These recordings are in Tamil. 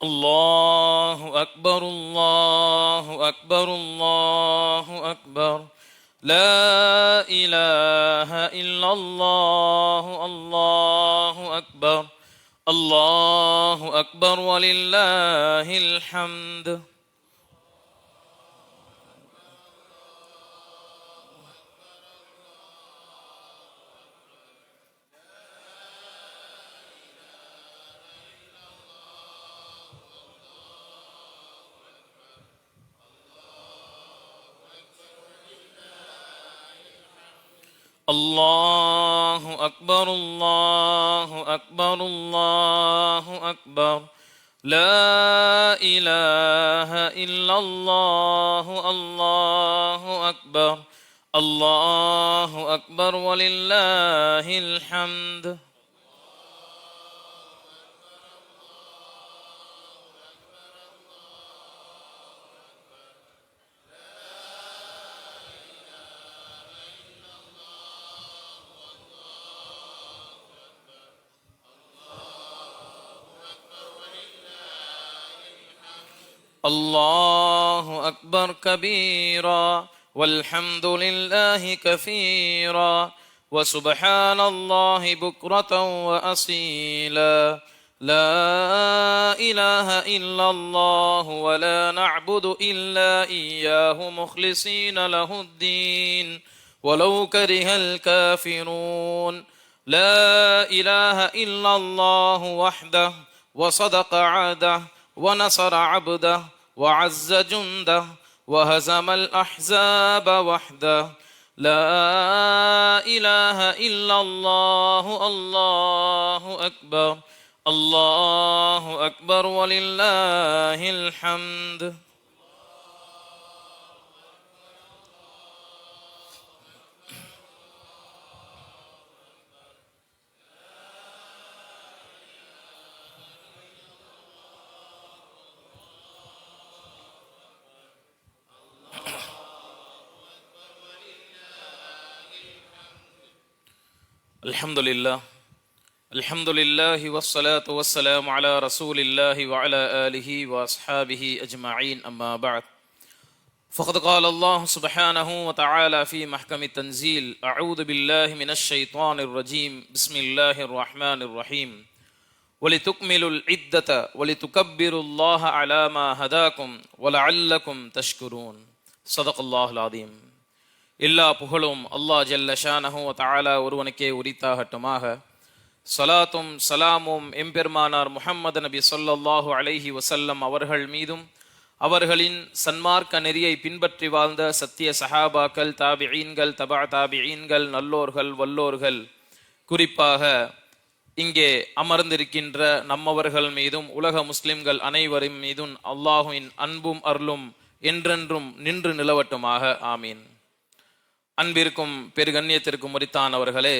الله أكبر الله أكبر الله أكبر لا إله إلا الله الله أكبر الله أكبر ولله الحمد. الله أكبر الله أكبر الله أكبر لا إله إلا الله الله أكبر الله أكبر ولله الحمد. الله أكبر كبيرا والحمد لله كثيرا وسبحان الله بكرة وأصيلا لا إله إلا الله ولا نعبد إلا إياه مخلصين له الدين ولو كره الكافرون لا إله إلا الله وحده وصدق عهده ونصر عبده وعز جنده وهزم الأحزاب وحده لا إله إلا الله الله أكبر الله أكبر ولله الحمد. الحمد لله الحمد لله والصلاة والسلام على رسول الله وعلى آله وأصحابه أجمعين أما بعد فقد قال الله سبحانه وتعالى في محكم التنزيل أعوذ بالله من الشيطان الرجيم بسم الله الرحمن الرحيم ولتكملوا العدة ولتكبروا الله على ما هداكم ولعلكم تشكرون صدق الله العظيم. எல்லா புகழும் அல்லாஹ் ஜல்ல ஷானஹு வ தஆலா ஒருவனுக்கே உரித்தாகட்டுமாக. ஸலாத்தும் சலாமும் எம்பெருமானார் முஹம்மது நபி ஸல்லல்லாஹு அலைஹி வஸல்லம் அவர்கள் மீதும் அவர்களின் சன்மார்க்க நெறியை பின்பற்றி வாழ்ந்த சத்திய சஹாபாக்கள், தாபிஈன்கள், தபா தாபிஈன்கள், நல்லோர்கள், வல்லோர்கள், குறிப்பாக இங்கே அமர்ந்திருக்கின்ற நம்மவர்கள் மீதும் உலக முஸ்லிம்கள் அனைவரின் மீதும் அல்லாஹுவின் அன்பும் அருளும் என்றென்றும் நின்று நிலவட்டுமாக. ஆமீன். அன்பிற்கும் பெருகண்ணியத்திற்கும் உரித்தானவர்களே,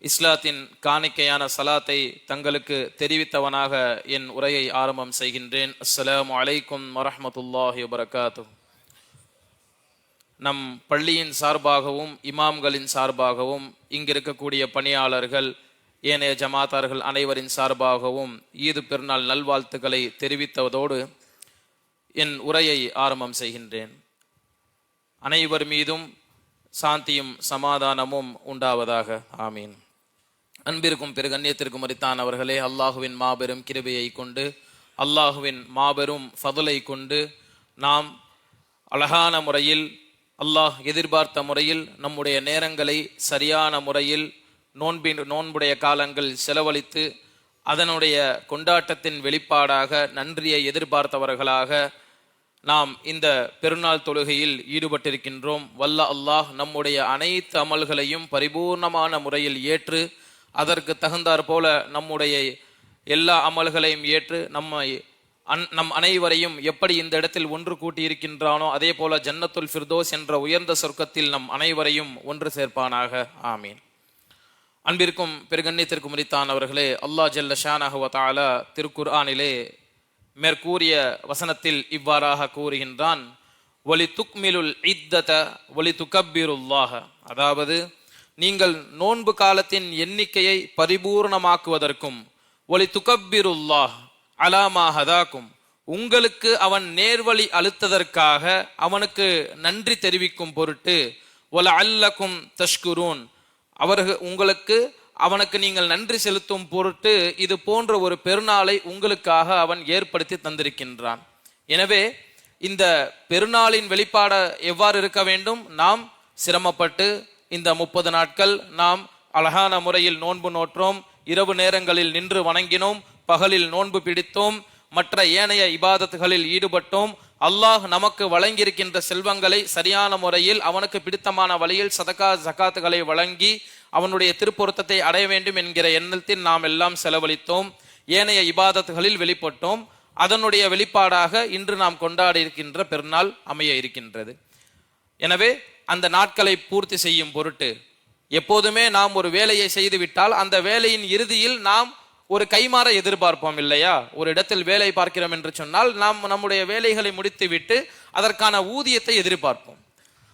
இஸ்லாத்தின் காணிக்கையான சலாத்தை தங்களுக்கு தெரிவித்தவனாக என் உரையை ஆரம்பம் செய்கின்றேன். அஸ்ஸலாமு அலைக்கும் வரஹ்மத்துல்லாஹி வபரகாத்துஹு. நம் பள்ளியின் சார்பாகவும் இமாம்களின் சார்பாகவும் இங்கிருக்கக்கூடிய பணியாளர்கள், ஏனைய ஜமாத்தார்கள் அனைவரின் சார்பாகவும் ஈது பெருநாள் நல்வாழ்த்துக்களை தெரிவித்ததோடு என் உரையை ஆரம்பம் செய்கின்றேன். அனைவர் மீதும் சாந்தியும் சமாதானமும் உண்டாவதாக. ஆமீன். அன்பிற்கும் பெருகண்ணியத்திற்கும் உரித்தானவர்களே, அல்லாஹுவின் மாபெரும் கிருபையை கொண்டு, அல்லாஹுவின் மாபெரும் ஃபதுலை கொண்டு நாம் அழகான முறையில், அல்லாஹ் எதிர்பார்த்த முறையில் நம்முடைய நேரங்களை சரியான முறையில் நோன்புடைய காலங்கள் செலவழித்து அதனுடைய கொண்டாட்டத்தின் வெளிப்பாடாக நன்றியை எதிர்பார்த்தவர்களாக நாம் இந்த பெருநாள் தொழுகையில் ஈடுபட்டிருக்கின்றோம். வல்ல அல்லாஹ் நம்முடைய அனைத்து அமல்களையும் பரிபூர்ணமான முறையில் ஏற்று அதற்கு தகுந்தாற் போல நம்முடைய எல்லா அமல்களையும் ஏற்று நம் அனைவரையும் எப்படி இந்த இடத்தில் ஒன்று கூட்டி இருக்கின்றானோ அதே போல ஜன்னத்துல் ஃபிர்தோஸ் என்ற உயர்ந்த சொர்க்கத்தில் நம் அனைவரையும் ஒன்று சேர்ப்பானாக. ஆமீன். அன்பிற்கும் பெருகண்ணியத்திற்கும் உரித்தானவர்களே, அல்லாஹ் ஜல்ல ஷானஹு வ தஆலா திருக்குர்ஆனிலே மேற்கூறிய வசனத்தில் இவ்வாறாக கூறுகின்றான், ஒலி துக்மிலுல் இத்தத ஒலி துகப்பிருல்லாஹ, அதாவது நீங்கள் நோன்பு காலத்தின் எண்ணிக்கையை பரிபூர்ணமாக்குவதற்கும், ஒலி துகப்பிருல்லாஹ், அலாமா ஹதாக்கும், உங்களுக்கு அவன் நேர்வழி அளித்ததற்காக அவனுக்கு நன்றி தெரிவிக்கும் பொருட்டு, வலஅல்லக்கும் தஷ்குரூன், உங்களுக்கு அவனுக்கு நீங்கள் நன்றி செலுத்தும் பொருட்டு இது போன்ற ஒரு பெருநாளை உங்களுக்காக அவன் ஏற்படுத்தி தந்திருக்கின்றான். எனவே இந்த பெருநாளின் வெளிப்பாடு எவ்வாறு இருக்க வேண்டும்? நாம் சிரமப்பட்டு இந்த 30 நாட்கள் நாம் அழகான முறையில் நோன்பு நோற்றோம், இரவு நேரங்களில் நின்று வணங்கினோம், பகலில் நோன்பு பிடித்தோம், மற்ற ஏனைய இபாதத்துகளில் ஈடுபட்டோம். அல்லாஹ் நமக்கு வழங்கியிருக்கின்ற செல்வங்களை சரியான முறையில் அவனுக்கு பிடித்தமான வழியில் சதகா ஜகாத்துகளை வழங்கி அவனுடைய திருப்பொருத்தத்தை அடைய வேண்டும் என்கிற எண்ணத்தில் நாம் எல்லாம் செலவழித்தோம். ஏனைய இபாதத்துகளில் வெளிப்பட்டோம். அதனுடைய வெளிப்பாடாக இன்று நாம் கொண்டாடி இருக்கின்ற பெருநாள் அமைய இருக்கின்றது. எனவே அந்த நாட்களை பூர்த்தி செய்யும் பொருட்டு எப்போதுமே நாம் ஒரு வேலையை செய்துவிட்டால் அந்த வேலையின் இறுதியில் நாம் ஒரு கைமாற எதிர்பார்ப்போம் இல்லையா? ஒரு இடத்தில் வேலை பார்க்கிறோம் என்று சொன்னால் நாம் நம்முடைய வேலைகளை முடித்துவிட்டு அதற்கான ஊதியத்தை எதிர்பார்ப்போம்.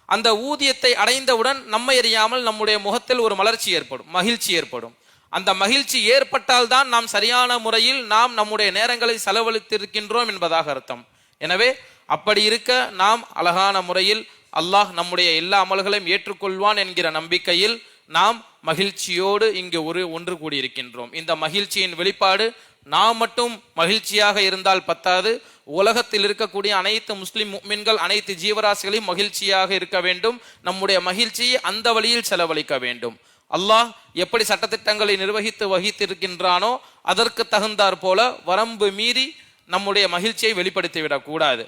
அந்த ஊதியத்தை அடைந்தவுடன் நம்மை அறியாமல் நம்முடைய முகத்தில் ஒரு மலர்ச்சி ஏற்படும், மகிழ்ச்சி ஏற்படும். அந்த மகிழ்ச்சி ஏற்பட்டால் தான் நாம் சரியான முறையில் நாம் நம்முடைய நேரங்களை செலவழித்திருக்கின்றோம் என்பதாக அர்த்தம். எனவே அப்படி இருக்க நாம் அழகான முறையில் அல்லாஹ் நம்முடைய எல்லா அமல்களையும் ஏற்றுக்கொள்வான் என்கிற நம்பிக்கையில் நாம் மகிழ்ச்சியோடு இங்கு ஒன்று கூடியிருக்கின்றோம். இந்த மகிழ்ச்சியின் வெளிப்பாடு நாம் மட்டும் மகிழ்ச்சியாக இருந்தால் பத்தாது, உலகத்தில் இருக்கக்கூடிய அனைத்து முஸ்லிம் முஃமின்கள் அனைத்து ஜீவராசிகளையும் மகிழ்ச்சியாக இருக்க வேண்டும். நம்முடைய மகிழ்ச்சியை அந்த வழியில் செலவழிக்க வேண்டும். அல்லாஹ் எப்படி சட்டத்திட்டங்களை நிர்வகித்து வகித்திருக்கின்றானோ அதற்கு தகுந்தாற் போல வரம்பு மீறி நம்முடைய மகிழ்ச்சியை வெளிப்படுத்திவிடக் கூடாது.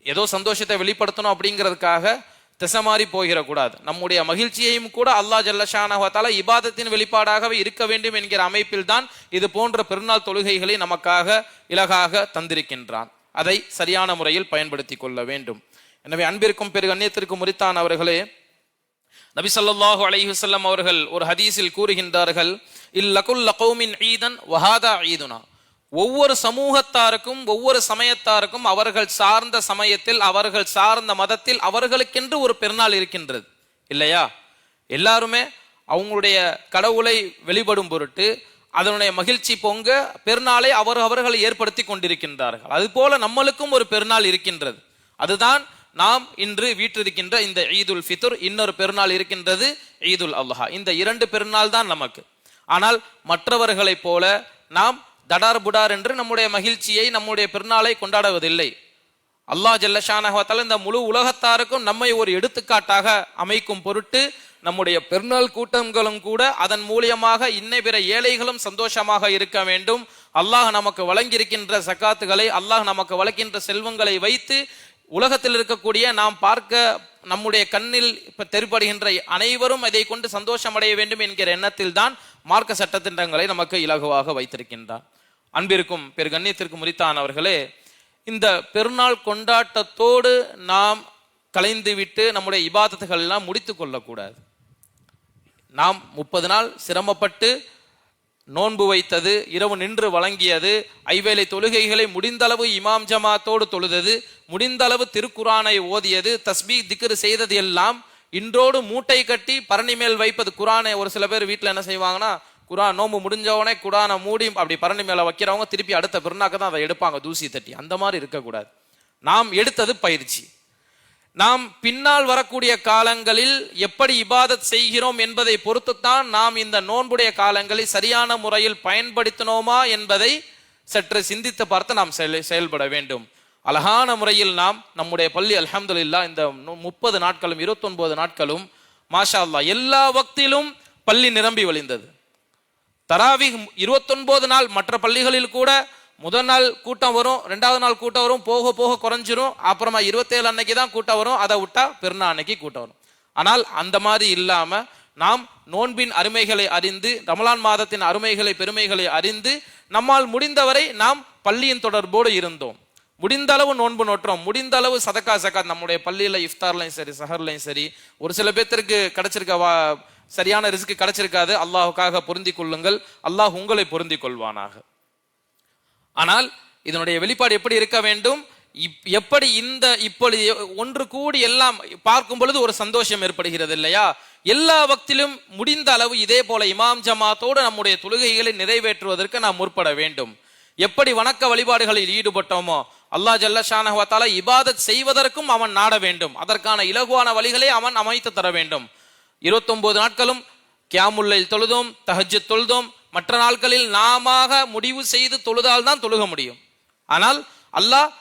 ஏதோ சந்தோஷத்தை வெளிப்படுத்தணும் அப்படிங்கிறதுக்காக திசைமாறி போகிடக்கூடாது. நம்முடைய மகிழ்ச்சியையும் கூட அல்லாஹ் ஜல்லஷானஹு வ தஆலா இபாதத்தின் வெளிப்பாடாகவே இருக்க வேண்டும் என்கிற அமைப்பில் தான் இது போன்ற பெருநாள் தொழுகைகளை நமக்காக இலகாக தந்திருக்கின்றான். அதை சரியான முறையில் பயன்படுத்தி கொள்ள வேண்டும். எனவே அன்பிற்கும் பெரு கண்ணியத்திற்கும் உரித்தான் அவர்களே, நபி ஸல்லல்லாஹு அலைஹி வஸல்லம் அவர்கள் ஒரு ஹதீஸில் கூறுகின்றார்கள், இல்லகுல்ல கௌமின் ஈதன் வஹாதா ஈதுனா, ஒவ்வொரு சமூகத்தாருக்கும் ஒவ்வொரு சமயத்தாருக்கும் அவர்கள் சார்ந்த சமயத்தில் அவர்கள் சார்ந்த மதத்தில் அவர்களுக்கென்று ஒரு பெருநாள் இருக்கின்றது இல்லையா? எல்லாருமே அவங்களுடைய கடவுளை வெளிப்படும் பொருட்டு அதனுடைய மகிழ்ச்சி பொங்க பெருநாளை அவர்கள் ஏற்படுத்தி கொண்டிருக்கின்றார்கள். அதுபோல நம்மளுக்கும் ஒரு பெருநாள் இருக்கின்றது. அதுதான் நாம் இன்று வீற்றிருக்கின்ற இந்த ஈதுல் ஃபித்ர். இன்னொரு பெருநாள் இருக்கின்றது ஈதுல் அல்ஹா. இந்த 2 பெருநாள் தான் நமக்கு. ஆனால் மற்றவர்களைப் போல நாம் தடார் புடார் என்று நம்முடைய மகிழ்ச்சியை நம்முடைய பெருநாளை கொண்டாடுவதில்லை. அல்லாஹ் ஜல்லஷானஹு வ தஆலா இந்த முழு உலகத்தாருக்கும் நம்மை ஒரு எடுத்துக்காட்டாக அமைக்கும் பொருட்டு நம்முடைய பெருநாள் கூட்டங்களும் கூட அதன் மூலியமாக இன்னை பிற ஏழைகளும் சந்தோஷமாக இருக்க வேண்டும். அல்லாஹ் நமக்கு வழங்கியிருக்கின்ற சகாத்துகளை, அல்லாஹ் நமக்கு வழங்கின்ற செல்வங்களை வைத்து உலகத்தில் இருக்கக்கூடிய நாம் பார்க்க நம்முடைய கண்ணில் தெரிபடுகின்ற அனைவரும் அதை கொண்டு சந்தோஷம் அடைய வேண்டும் என்கிற எண்ணத்தில் தான் மார்க்க சட்டத்திட்டங்களை நமக்கு இலகுவாக வைத்திருக்கின்றார். அன்பிற்கும் பெரு கண்ணியத்திற்கும் உரித்தான் அவர்களே, இந்த பெருநாள் கொண்டாட்டத்தோடு நாம் கலைந்துவிட்டு நம்முடைய இபாதத்துகள் எல்லாம் முடித்து கொள்ளக்கூடாது. நாம் 30 நாள் சிரமப்பட்டு நோன்பு வைத்தது, இரவு நின்று வழங்கியது, ஐவேளை தொழுகைகளை முடிந்தளவு இமாம் ஜமாத்தோடு தொழுதது, முடிந்தளவு திருக்குரானை ஓதியது, தஸ்பீ திக்ர் செய்தது எல்லாம் இன்றோடு மூட்டை கட்டி பரணி மேல் வைப்பது. குரானை ஒரு சில பேர் வீட்டில் என்ன செய்வாங்கன்னா, குரான் நோம்பு முடிஞ்சவனே குரானை மூடி அப்படி பரணி மேல வைக்கிறவங்க திருப்பி அடுத்த பெருநாக்கு தான் அதை எடுப்பாங்க தூசி தட்டி. அந்த மாதிரி இருக்கக்கூடாது. நாம் எடுத்தது பயிற்சி. நாம் பின்னால் வரக்கூடிய காலங்களில் எப்படி இபாதத் செய்கிறோம் என்பதை பொறுத்துத்தான் நாம் இந்த நோன்புடைய காலங்களை சரியான முறையில் பயன்படுத்தினோமா என்பதை சற்று சிந்தித்து பார்த்து நாம் செயல்பட வேண்டும். அழகான முறையில் நாம் நம்முடைய பள்ளி அல்ஹம்துலில்லாஹ் இந்த 30 நாட்களும் 29 நாட்களும் மாஷா அல்லாஹ் எல்லா வக்திலும் பள்ளி நிரம்பி வழிந்தது. தராவீஹ் 29 நாள் மற்ற பள்ளிகளில் கூட முதல் நாள் கூட்டம் வரும், 2வது நாள் கூட்டம் வரும், போக போக குறைஞ்சிரும், அப்புறமா 27 அன்னைக்கு தான் கூட்டம் வரும், அதை விட்டா பெருநாள் அன்னைக்கு கூட்டம் வரும். ஆனால் அந்த மாதிரி இல்லாம நாம் நோன்பின் அருமைகளை அறிந்து, ரமலான் மாதத்தின் அருமைகளை பெருமைகளை அறிந்து நம்மால் முடிந்தவரை நாம் பள்ளியின் தொடர்போடு இருந்தோம். முடிந்த அளவு நோன்பு நோற்றோம், முடிந்த அளவு சதக்கா ஜகாத் நம்முடைய பள்ளியில இஃப்தார்லையும் சரி சஹர்லையும் சரி. ஒரு சில பேர்த்திற்கு கிடைச்சிருக்க சரியான ரிஸ்க் கிடைச்சிருக்காது. அல்லாஹுக்காக பொருந்தி கொள்ளுங்கள், அல்லாஹ் உங்களை பொருந்தி கொள்வானாக. ஆனால் இதனுடைய வெளிப்பாடு எப்படி இருக்க வேண்டும்? எப்படி இப்பொழுது ஒன்று கூடி எல்லாம் பார்க்கும் பொழுது ஒரு சந்தோஷம் ஏற்படுகிறது இல்லையா? எல்லா வக்திலும் முடிந்த அளவு இதே போல இமாம் ஜமாத்தோடு நம்முடைய தொழுகைகளை நிறைவேற்றுவதற்கு நாம் முற்பட வேண்டும். எப்படி வணக்க வழிபாடுகளில் ஈடுபட்டோமோ அல்லாஹ் ஜல்ல ஷானஹு வ தஆலா இபாதத் செய்வதற்கும் அவன் நாட வேண்டும். அதற்கான இலகுவான வழிகளை அவன் அமைத்து தர வேண்டும். 29 நாட்களும் கியாமுல் லைல் தொழுதோம், தஹஜ்ஜுத் தொழுதோம். மற்ற நாட்களில் நாம முடிவு செய்து தொழுதால் தான் தொழுக முடியும். ஆனால் அல்லாஹ்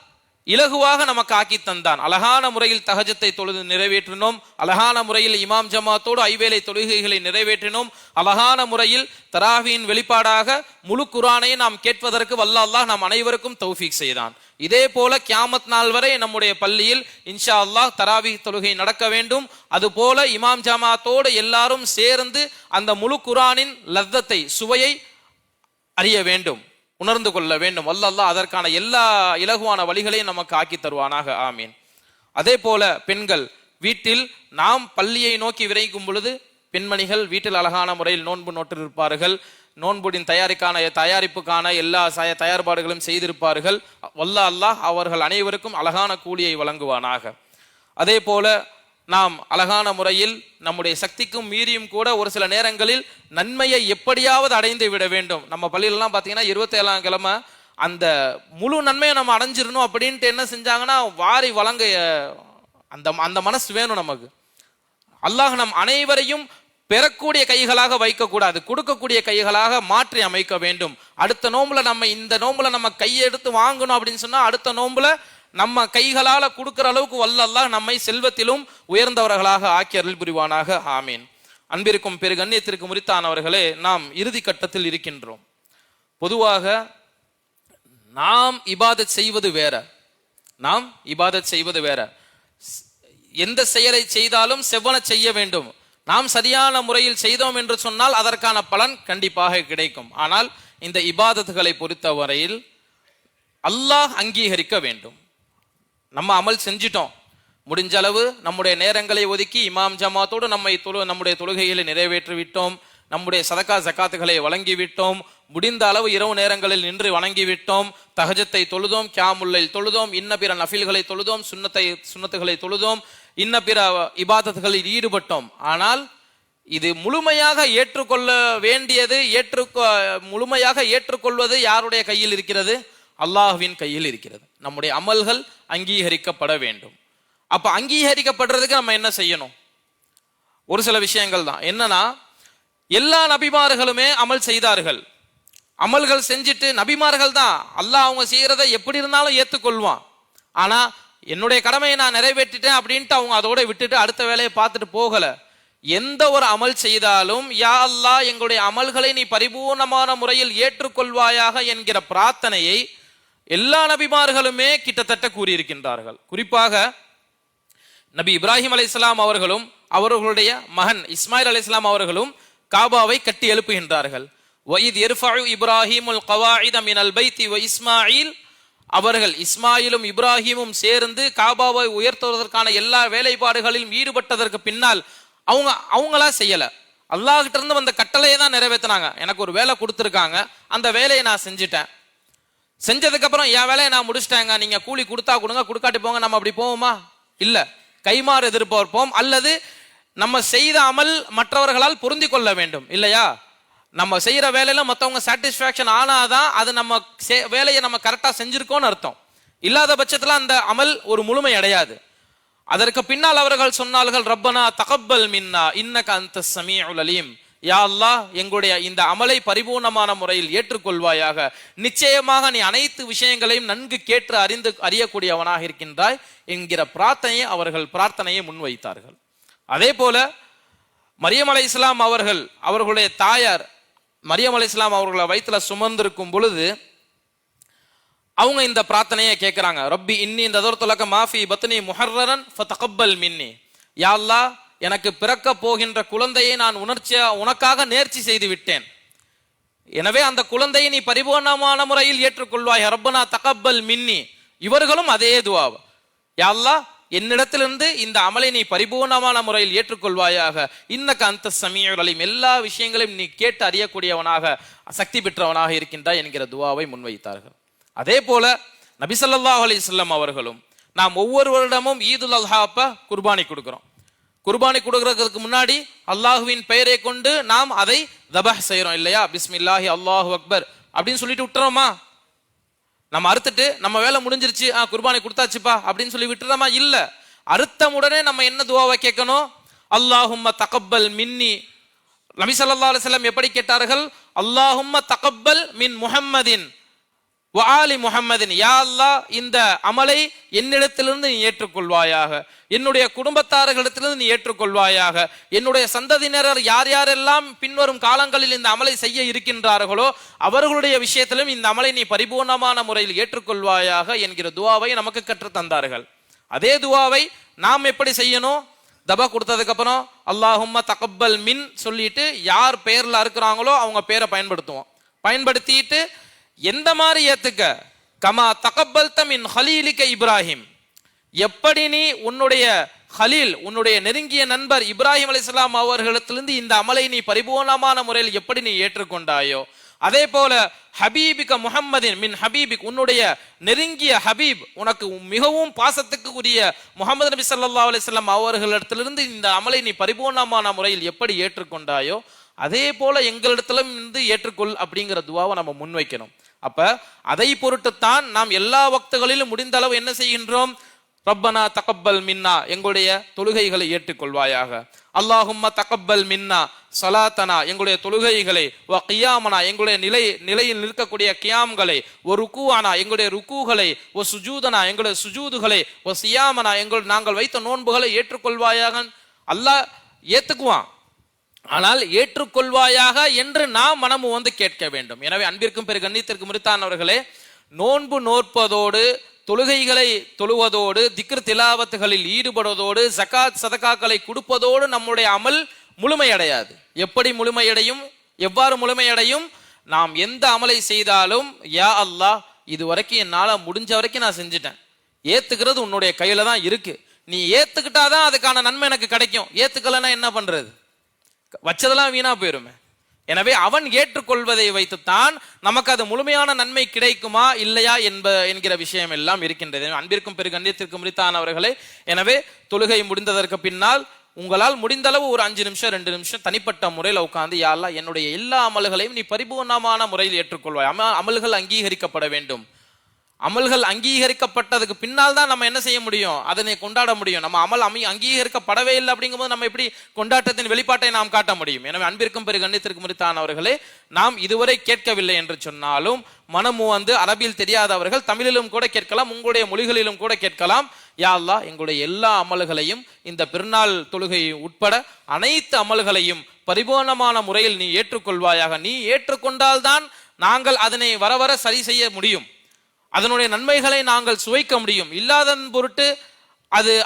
இலகுவாக நமக்கு ஆக்கி தந்தான். அழகான முறையில் தஹஜத்தை தொழுது நிறைவேற்றினோம். அழகான முறையில் இமாம் ஜமாத்தோடு ஐவேளை தொழுகைகளை நிறைவேற்றினோம். அழகான முறையில் தராவியின் வெளிப்பாடாக முழு குர்ஆனை நாம் கேட்பதற்கு வல்ல அல்லாஹ் நாம் அனைவருக்கும் தௌஃபீக் செய்தான். இதே போல கியாமத் நாள் வரை நம்முடைய பள்ளியில் இன்ஷா அல்லாஹ் தராவி தொழுகை நடக்க வேண்டும். அதுபோல இமாம் ஜமாத்தோடு எல்லாரும் சேர்ந்து அந்த முழு குர்ஆனின் லத்தத்தை, சுவையை அறிய வேண்டும், உணர்ந்து கொள்ள வேண்டும். அல்லாஹ் அதற்கான எல்லா இலகுவான வழிகளையும் நமக்கு ஆக்கி தருவானாக. ஆமீன். அதே போல பெண்கள் வீட்டில் நாம் பள்ளியை நோக்கி விரைக்கும் பொழுது பெண்மணிகள் வீட்டில் அழகான முறையில் நோன்பு நோட்டிருப்பார்கள். நோன்புடின் தயாரிப்புக்கான எல்லா தயார்பாடுகளும் செய்திருப்பார்கள். அல்லாஹ் அவர்கள் அனைவருக்கும் அழகான கூலியை வழங்குவானாக. அதே போல நாம் அழகான முறையில் நம்முடைய சக்திக்கும் மீறியும் கூட ஒரு சில நேரங்களில் நன்மையை எப்படியாவது அடைந்து விட வேண்டும். நம்ம பள்ளியிலலாம் பார்த்தீங்கன்னா 27ஆம் கிழமை அந்த முழு நன்மையை நம்ம அடைஞ்சிடணும் அப்படின்ட்டு என்ன செஞ்சாங்கன்னா வாரி வழங்க அந்த மனசு வேணும் நமக்கு. அல்லாஹ் நம் அனைவரையும் பெறக்கூடிய கைகளாக வைக்கக்கூடாது, கொடுக்கக்கூடிய கைகளாக மாற்றி அமைக்க வேண்டும். அடுத்த நோம்புல நம்ம இந்த நோம்புல நம்ம கையெடுத்து வாங்கணும் அப்படின்னு சொன்னா அடுத்த நோம்புல நம்ம கைகளால கொடுக்கிற அளவுக்கு வல்ல அல்லாஹ் நம்மை செல்வத்திலும் உயர்ந்தவர்களாக ஆக்கி அருள் புரிவானாக. ஆமீன். அன்பிற்கும் பெரு கண்ணியத்திற்கு முரித்தானவர்களே, நாம் இறுதி கட்டத்தில் இருக்கின்றோம். பொதுவாக நாம் இபாதத் செய்வது வேற, எந்த செயலை செய்தாலும் செவ்வன செய்ய வேண்டும். நாம் சரியான முறையில் செய்தோம் என்று சொன்னால் அதற்கான பலன் கண்டிப்பாக கிடைக்கும். ஆனால் இந்த இபாதத்துகளை பொறுத்தவரையில் அல்லாஹ் அங்கீகரிக்க வேண்டும். நம்ம அமல் செஞ்சிட்டோம், முடிஞ்ச அளவு நம்முடைய நேரங்களை ஒதுக்கி இமாம் ஜமாத்தோடு நம்முடைய தொழுகைகளை நிறைவேற்றி விட்டோம், நம்முடைய சதக்கா ஜகாத்துகளை வழங்கி விட்டோம், முடிந்த அளவு இரவு நேரங்களில் நின்று வணங்கி விட்டோம், தஹஜத்தை தொழுதோம், கியாமுல் லைல் தொழுதோம், இன்ன பிற நஃபில்களை தொழுதோம், சுன்னத்துகளை தொழுதோம், இன்ன பிற இபாதத்துகளில் ஈடுபட்டோம். ஆனால் இது முழுமையாக ஏற்றுக்கொள்ள வேண்டியது, முழுமையாக ஏற்றுக்கொள்வது யாருடைய கையில் இருக்கிறது? அல்லாஹ்வின் கையில் இருக்கிறது. நம்முடைய அமல்கள் அங்கீகரிக்கப்பட வேண்டும். அப்ப அங்கீகரிக்கப்படுறதுக்கு நம்ம என்ன செய்யணும்? ஒரு சில விஷயங்கள் தான். என்னன்னா, எல்லா நபிமார்களுமே அமல் செய்தார்கள். அமல்கள் செஞ்சுட்டு நபிமார்கள் தான் அல்லாஹ் அவங்க செய்யறதை எப்படி இருந்தாலும் ஏற்றுக்கொள்வான். ஆனா என்னுடைய கடமையை நான் நிறைவேற்றிட்டேன் அப்படின்ட்டு அவங்க அதோட விட்டுட்டு அடுத்த வேலையை பார்த்துட்டு போகல. எந்த ஒரு அமல் செய்தாலும் யா அல்லாஹ் எங்களுடைய அமல்களை நீ பரிபூர்ணமான முறையில் ஏற்றுக்கொள்வாயாக என்கிற பிரார்த்தனையை எல்லா நபிமார்களுமே கிட்டத்தட்ட கூறியிருக்கின்றார்கள். குறிப்பாக நபி இப்ராஹிம் அலைஹிஸ்ஸலாம் அவர்களும் அவர்களுடைய மகன் இஸ்மாயில் அலைஹிஸ்ஸலாம் அவர்களும் காபாவை கட்டி எழுப்புகின்றார்கள். வஇத் யர்ஃபஉ இப்ராஹீமுல் கவாயித மினல் பைத்தி வ இஸ்மாயில், அவர்கள் இஸ்மாயிலும் இப்ராஹிமும் சேர்ந்து காபாவை உயர்த்துவதற்கான எல்லா வேலைப்பாடுகளிலும் ஈடுபட்டதற்கு பின்னால் அவங்களா செய்யல, அல்லாஹ்கிட்ட இருந்து வந்த கட்டளையை தான் நிறைவேற்றினாங்க. எனக்கு ஒரு வேலை கொடுத்துருக்காங்க, அந்த வேலையை நான் செஞ்சுட்டேன், செஞ்சதுக்கு அப்புறம் என் வேலையை நான் முடிச்சிட்டேங்க, நீங்க கூலி கொடுத்தா கொடுங்க, கொடுக்காட்டி போங்க, நம்ம அப்படி போவோமா? இல்ல, கைமாறு எதிர்பார்ப்போம். அல்லது நம்ம செய்த அமல் மற்றவர்களால் பொருந்தி கொள்ள வேண்டும் இல்லையா? நம்ம செய்யற வேலையில மற்றவங்க சாட்டிஸ்பாக்சன் ஆனாதான் அது நம்ம வேலையை நம்ம கரெக்டா செஞ்சிருக்கோம்னு அர்த்தம். இல்லாத பட்சத்துல அந்த அமல் ஒரு முழுமை அடையாது. அதற்கு பின்னால் அவர்கள் சொன்னார்கள், ரப்பனா தகப்பல் மின்னா இன்னக அன்தஸ் ஸமீஉல் அலீம், யா அல்லாஹ் எங்களுடைய இந்த அமலை பரிபூர்ணமான முறையில் ஏற்றுக்கொள்வாயாக, நிச்சயமாக நீ அனைத்து விஷயங்களையும் நன்கு கேட்டு அறியக்கூடியவனாக இருக்கின்றாய் என்கிற பிரார்த்தனையை முன்வைத்தார்கள். அதே போல மரியம் அலைஹிஸ்ஸலாம் அவர்களுடைய தாயார் மரியம் அலைஹிஸ்ஸலாம் அவர்களை வயிற்றுல சுமந்திருக்கும் பொழுது அவங்க இந்த பிரார்த்தனையை கேட்கிறாங்க. ரப்பி இன்னி நதர்துலக மாஃபி பத்னி முஹர்ரரன் ஃபதகப்பல் மின்னி, யா அல்லாஹ் எனக்கு பிறக்க போகின்ற குழந்தையை நான் உனக்காக நேர்ச்சி செய்து விட்டேன், எனவே அந்த குழந்தையை நீ பரிபூர்ணமான முறையில் ஏற்றுக்கொள்வாய், ரப்பனா தகப்பல் மின்னி. இவர்களும் அதே துஆ, யா அல்லாஹ் என்னிடத்திலிருந்து இந்த அமலை நீ பரிபூர்ணமான முறையில் ஏற்றுக்கொள்வாயாக, இன்னக அன்தஸ் ஸமீஉல் அலீம், எல்லா விஷயங்களையும் நீ கேட்டு அறியக்கூடியவனாக சக்தி பெற்றவனாக இருக்கின்றாய் என்கிற துஆவை முன்வைத்தார்கள். அதே போல நபி ஸல்லல்லாஹு அலைஹி வஸல்லம் அவர்களும், நாம் ஒவ்வொரு வருடமும் ஈதுல் அல்ஹா அப்ப குர்பானி கொடுக்கிறோம். குர்பானி கொடுக்கறதுக்கு முன்னாடி அல்லாஹுவின் பெயரை கொண்டு நாம் அதை தபஹ் செய்யறோம் இல்லையா? பிஸ்மில்லாஹி அல்லாஹு அக்பர் அப்படின்னு சொல்லிட்டு விட்டுறோமா? நம்ம அறுத்துட்டு நம்ம வேலை முடிஞ்சிருச்சு, குர்பானி கொடுத்தாச்சுப்பா அப்படின்னு சொல்லி விட்டுறோமா? இல்ல, அறுத்தமுடனே நம்ம என்ன துவாவை கேட்கணும்? அல்லாஹும்ம தகப்பல் மின்னி. நபி ஸல்லல்லாஹு அலைஹி வஸல்லம் எப்படி கேட்டார்கள்? அல்லாஹும்ம தகப்பல் மின் முஹம்மதின் வ ஆலி முஹம்மதின். யா அல்லாஹ், இந்த அமலை என்னிடத்திலிருந்து நீ ஏற்றுக்கொள்வாயாக, என்னுடைய குடும்பத்தார்களிடத்திலிருந்து நீ ஏற்றுக்கொள்வாயாக, என்னுடைய சந்ததியினர் யார் யாரெல்லாம் பின்வரும் காலங்களில் இந்த அமலை செய்ய இருக்கின்றார்களோ அவர்களுடைய விஷயத்திலும் இந்த அமலை நீ பரிபூர்ணமான முறையில் ஏற்றுக்கொள்வாயாக என்கிற துவாவை நமக்கு கற்று தந்தார்கள். அதே துவாவை நாம் எப்படி செய்யணும்? தபா கொடுத்ததுக்கு அப்புறம் அல்லாஹும்ம தகப்பல் மின் சொல்லிட்டு யார் பேர்ல இருக்கிறாங்களோ அவங்க பேரை பயன்படுத்துவோம். பயன்படுத்திட்டு எந்த மாதிரி ஏத்துக்க? கமா தகப்பல்த மின் ஹலீலிக இப்ராஹிம். எப்படி நீ உன்னுடைய ஹலீல், உன்னுடைய நெருங்கிய நண்பர் இப்ராஹிம் அலைஹிஸ்ஸலாம் அவர்களிடத்திலிருந்து இந்த அமலை நீ பரிபூர்ணமான முறையில் எப்படி நீ ஏற்றுக்கொண்டாயோ, அதே போல ஹபீபிக முஹம்மதின் மின் ஹபீபிக், உன்னுடைய நெருங்கிய ஹபீப், உனக்கு மிகவும் பாசத்துக்கு உரிய முஹம்மது நபி ஸல்லல்லாஹு அலைஹி வஸல்லம் அவர்களிடத்திலிருந்து இந்த அமலை நீ பரிபூர்ணமான முறையில் எப்படி ஏற்றுக்கொண்டாயோ அதே போல எங்களிடத்திலும் இருந்து ஏற்றுக்கொள் அப்படிங்கிற துவாவை நம்ம முன்வைக்கணும். அப்ப அதை பொருட்டுத்தான் நாம் எல்லா வக்துகளிலும் முடிந்த அளவு என்ன செய்கின்றோம்? ரப்பனா தகப்பல் மின்னா, எங்களுடைய தொழுகைகளை ஏற்றுக்கொள்வாயாக. அல்லாஹும்ம தகப்பல் மின்னா சலாத்தனா, எங்களுடைய தொழுகைகளை, வ கியாமனா, எங்களுடைய நிலையில் நிற்கக்கூடிய கியாம்களை, ஒ ருக்கூஆனா, எங்களுடைய ருக்கூகளை, ஒ சுஜூதனா, எங்களுடைய சுஜூதுகளை, ஒ சியாமனா, நாங்கள் வைத்த நோன்புகளை ஏற்றுக்கொள்வாயாக. அல்லாஹ் ஏத்துக்குவான், ஆனால் ஏற்றுக்கொள்வாயாக என்று நாம் மனமு வந்து கேட்க வேண்டும். எனவே அன்பிற்கும் பெரு கண்ணியத்திற்கும் உரித்தானவர்களே, நோன்பு நோற்பதோடு, தொழுகைகளை தொழுவதோடு, திக்ர் திலாவத்துகளில் ஈடுபடுவதோடு, ஜகாத் சதகாக்களை கொடுப்பதோடு நம்முடைய அமல் முழுமையடையாது. எப்படி முழுமையடையும்? எவ்வாறு முழுமையடையும்? நாம் எந்த அமலை செய்தாலும் யா அல்லாஹ், இது வரைக்கும் என்னால முடிஞ்ச வரைக்கும் நான் செஞ்சுட்டேன், ஏத்துக்கிறது உன்னுடைய கையில தான் இருக்கு, நீ ஏத்துக்கிட்டாதான் அதுக்கான நன்மை எனக்கு கிடைக்கும், ஏத்துக்கலன்னா என்ன பண்றது? வச்சதெல்லாம் வீணா போயிருமே. எனவே அவன் ஏற்றுக்கொள்வதை வைத்துத்தான் நமக்கு அது முழுமையான நன்மை கிடைக்குமா இல்லையா என்கிற விஷயம் எல்லாம் இருக்கின்றது. அன்பிற்கும் பெரு கண்ணியத்திற்கும் உரித்தானவர்களே, எனவே தொழுகை முடிந்ததற்கு பின்னால் உங்களால் முடிந்த அளவு ஒரு 5 நிமிஷம் 2 நிமிஷம் தனிப்பட்ட முறையில் உட்கார்ந்து, யா அல்லாஹ், என்னுடைய எல்லா அமல்களையும் நீ பரிபூர்ணமான முறையில் ஏற்றுக்கொள்வாய். அமல்கள் அங்கீகரிக்கப்பட வேண்டும். அமல்கள் அங்கீகரிக்கப்பட்டதுக்கு பின்னால் தான் நம்ம என்ன செய்ய முடியும்? அதனை கொண்டாட முடியும். நம்ம அமல் அங்கீகரிக்கப்படவே இல்லை அப்படிங்கும்போது நம்ம எப்படி கொண்டாட்டத்தின் வெளிப்பாட்டை நாம் காட்ட முடியும்? எனவே அன்பிற்கும் பெரு கண்ணியத்திற்கும் உரித்தானவர்களே, நாம் இதுவரை கேட்கவில்லை என்று சொன்னாலும் மனமு வந்து அரபியில் தெரியாதவர்கள் தமிழிலும் கூட கேட்கலாம், உங்களுடைய மொழிகளிலும் கூட கேட்கலாம். யா அல்லாஹ், எங்களுடைய எல்லா அமல்களையும், இந்த பெருநாள் தொழுகை உட்பட அனைத்து அமல்களையும் பரிபூர்ணமான முறையில் நீ ஏற்றுக்கொள்வாயாக. நீ ஏற்றுக்கொண்டால்தான் நாங்கள் அதனை வர வர சரி செய்ய முடியும், அதனுடைய நன்மைகளை நாங்கள் சுவைக்க முடியும். இல்லாதன் பொருட்டு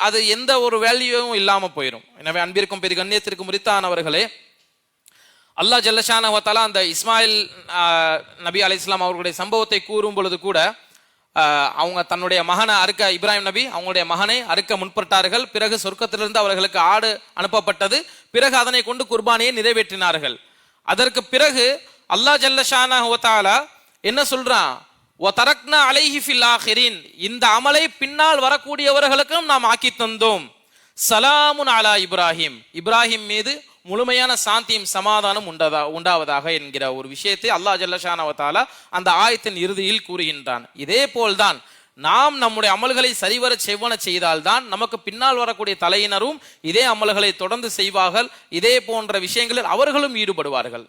அது எந்த ஒரு வேல்யூவும் இல்லாம போயிடும். எனவே அன்பிற்கும் பெரிய கண்ணியத்திற்கும் உரித்தானவர்களே, அல்லாஹ் ஜல்லஷானஹு வ தஆலா அந்த இஸ்மாயில் நபி அலைஹிஸ்ஸலாம் அவர்களுடைய சம்பவத்தை கூறும் பொழுது கூட அவங்க தன்னுடைய மகனை அறுக்க, இப்ராஹிம் நபி அவங்களுடைய மகனை அறுக்க முற்பட்டார்கள். பிறகு சொர்க்கத்திலிருந்து அவர்களுக்கு ஆடு அனுப்பப்பட்டது. பிறகு அதனை கொண்டு குர்பானியை நிறைவேற்றினார்கள். அதற்கு பிறகு அல்லாஹ் ஜல்லஷானஹு வ தஆலா என்ன சொல்றான்? வதரக்னா அலைஹி ஃபில் ஆகிரின், இந்த அமலை பின்னால் வரக்கூடியவர்களுக்கும் நாம் ஆக்கி தந்தோம். சலாமுன் அலா இப்ராஹிம், இப்ராஹிம் மீது முழுமையான சாந்தியும் சமாதானம் உண்டாவதாக என்கிற ஒரு விஷயத்தை அல்லாஹ் ஜல்லஷானஹு வ தஆலா அந்த ஆயத்தின் இறுதியில் கூறுகின்றான். இதே போல்தான் நாம் நம்முடைய அமல்களை சரிவர செவ்வன செய்தால்தான் நமக்கு பின்னால் வரக்கூடிய தலையினரும் இதே அமல்களை தொடர்ந்து செய்வார்கள். இதே போன்ற விஷயங்களில் அவர்களும் ஈடுபடுவார்கள்.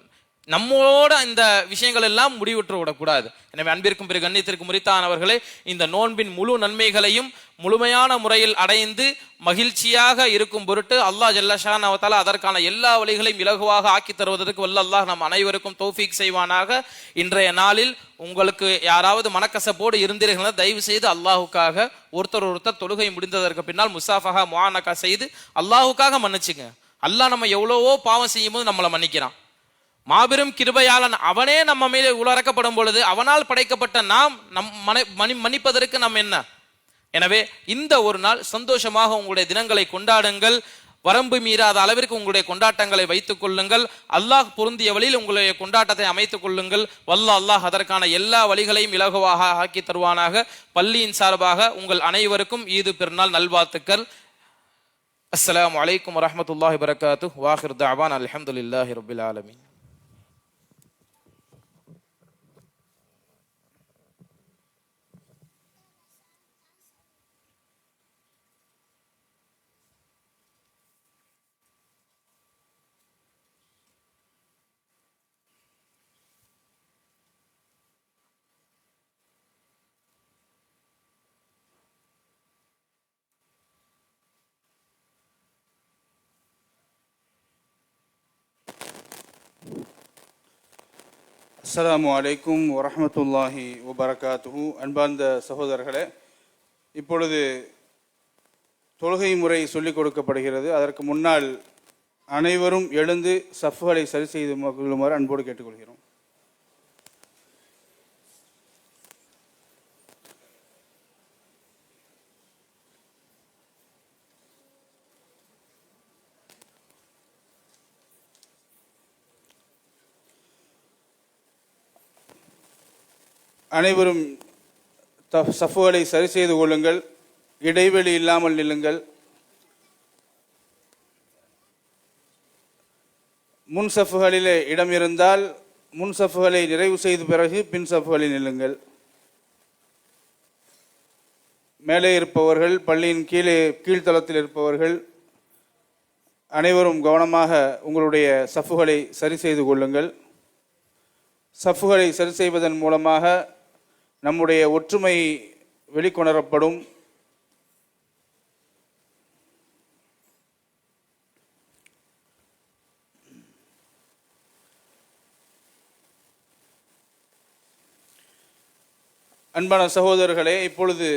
நம்மோட இந்த விஷயங்கள் எல்லாம் முடிவுற்று விடக்கூடாது. எனவே அன்பிற்கும் பிறகு கண்ணியத்திற்கும் உரித்தானவர்களே, இந்த நோன்பின் முழு நன்மைகளையும் முழுமையான முறையில் அடைந்து மகிழ்ச்சியாக இருக்கும் பொருட்டு அல்லாஹ் ஜல்லஷானஹு வ தஆலா அதற்கான எல்லா வழிகளையும் இலகுவாக ஆக்கி தருவதற்கு வல்ல அல்லாஹ் நம் அனைவருக்கும் தௌஃபீக் செய்வானாக. இன்றைய நாளில் உங்களுக்கு யாராவது மனக்கசப்போடு இருந்தீர்கள், தயவு செய்து அல்லாஹுக்காக ஒருத்தர் தொழுகை முடிந்ததற்கு பின்னால் முசாஃபஹா முஆனகா செய்து அல்லாஹுக்காக மன்னிச்சுங்க. அல்லாஹ் நம்ம எவ்வளவோ பாவம் செய்யும் போது நம்மளை மன்னிக்கிறான். மாபெரும் கிருபையாளன் அவனே நம்ம மேலே உலரக்கப்படும் பொழுது அவனால் படைக்கப்பட்ட நாம் மன்னிப்பதற்கு நம்ம என்ன? எனவே இந்த ஒரு நாள் சந்தோஷமாக உங்களுடைய தினங்களை கொண்டாடுங்கள். வரம்பு மீறாத அளவிற்கு உங்களுடைய கொண்டாட்டங்களை வைத்துக் கொள்ளுங்கள். அல்லாஹ் பொருந்திய வழியில் உங்களுடைய கொண்டாட்டத்தை அமைத்துக் கொள்ளுங்கள். அல்லாஹ் அதற்கான எல்லா வழிகளையும் இலகுவாக ஆக்கி தருவானாக. பள்ளியின் சார்பாக உங்கள் அனைவருக்கும் ஈது பெருநாள் நல்வாழ்த்துக்கள். அஸ்ஸலாமு அலைக்கும் வரஹ்மத்துல்லாஹி வபரகாத்துஹு. வாஹிர் தஅவானா அல்ஹம்துலில்லாஹி ரப்பில் ஆலமீன். அஸ்ஸலாமு அலைக்கும் வரஹ்மத்துல்லாஹி வபரகாத்துஹு. அன்பார்ந்த சகோதரர்களே, இப்பொழுது தொழுகை முறை சொல்லிக் கொடுக்கப்படுகிறது. அதற்கு முன்னால் அனைவரும் எழுந்து சஃப்களை சரி செய்து கொள்ளுமாறு அன்போடு கேட்டுக்கொள்கிறோம். அனைவரும் சஃப்களை சரி செய்து கொள்ளுங்கள். இடைவெளி இல்லாமல் நில்லுங்கள். முன் சஃப்களிலே இடம் இருந்தால் முன் சஃப்களை நிறைவு செய்த பிறகு பின் சஃப்களில் நில்லுங்கள். மேலே இருப்பவர்கள், பள்ளியின் கீழ்த்தளத்தில் இருப்பவர்கள் அனைவரும் கவனமாக உங்களுடைய சஃப்களை சரி செய்து கொள்ளுங்கள். சஃப்களை சரி செய்வதன் மூலமாக நம்முடைய ஒற்றுமை வெளிக்கொணரப்படும். அன்பான சகோதரர்களே, இப்பொழுது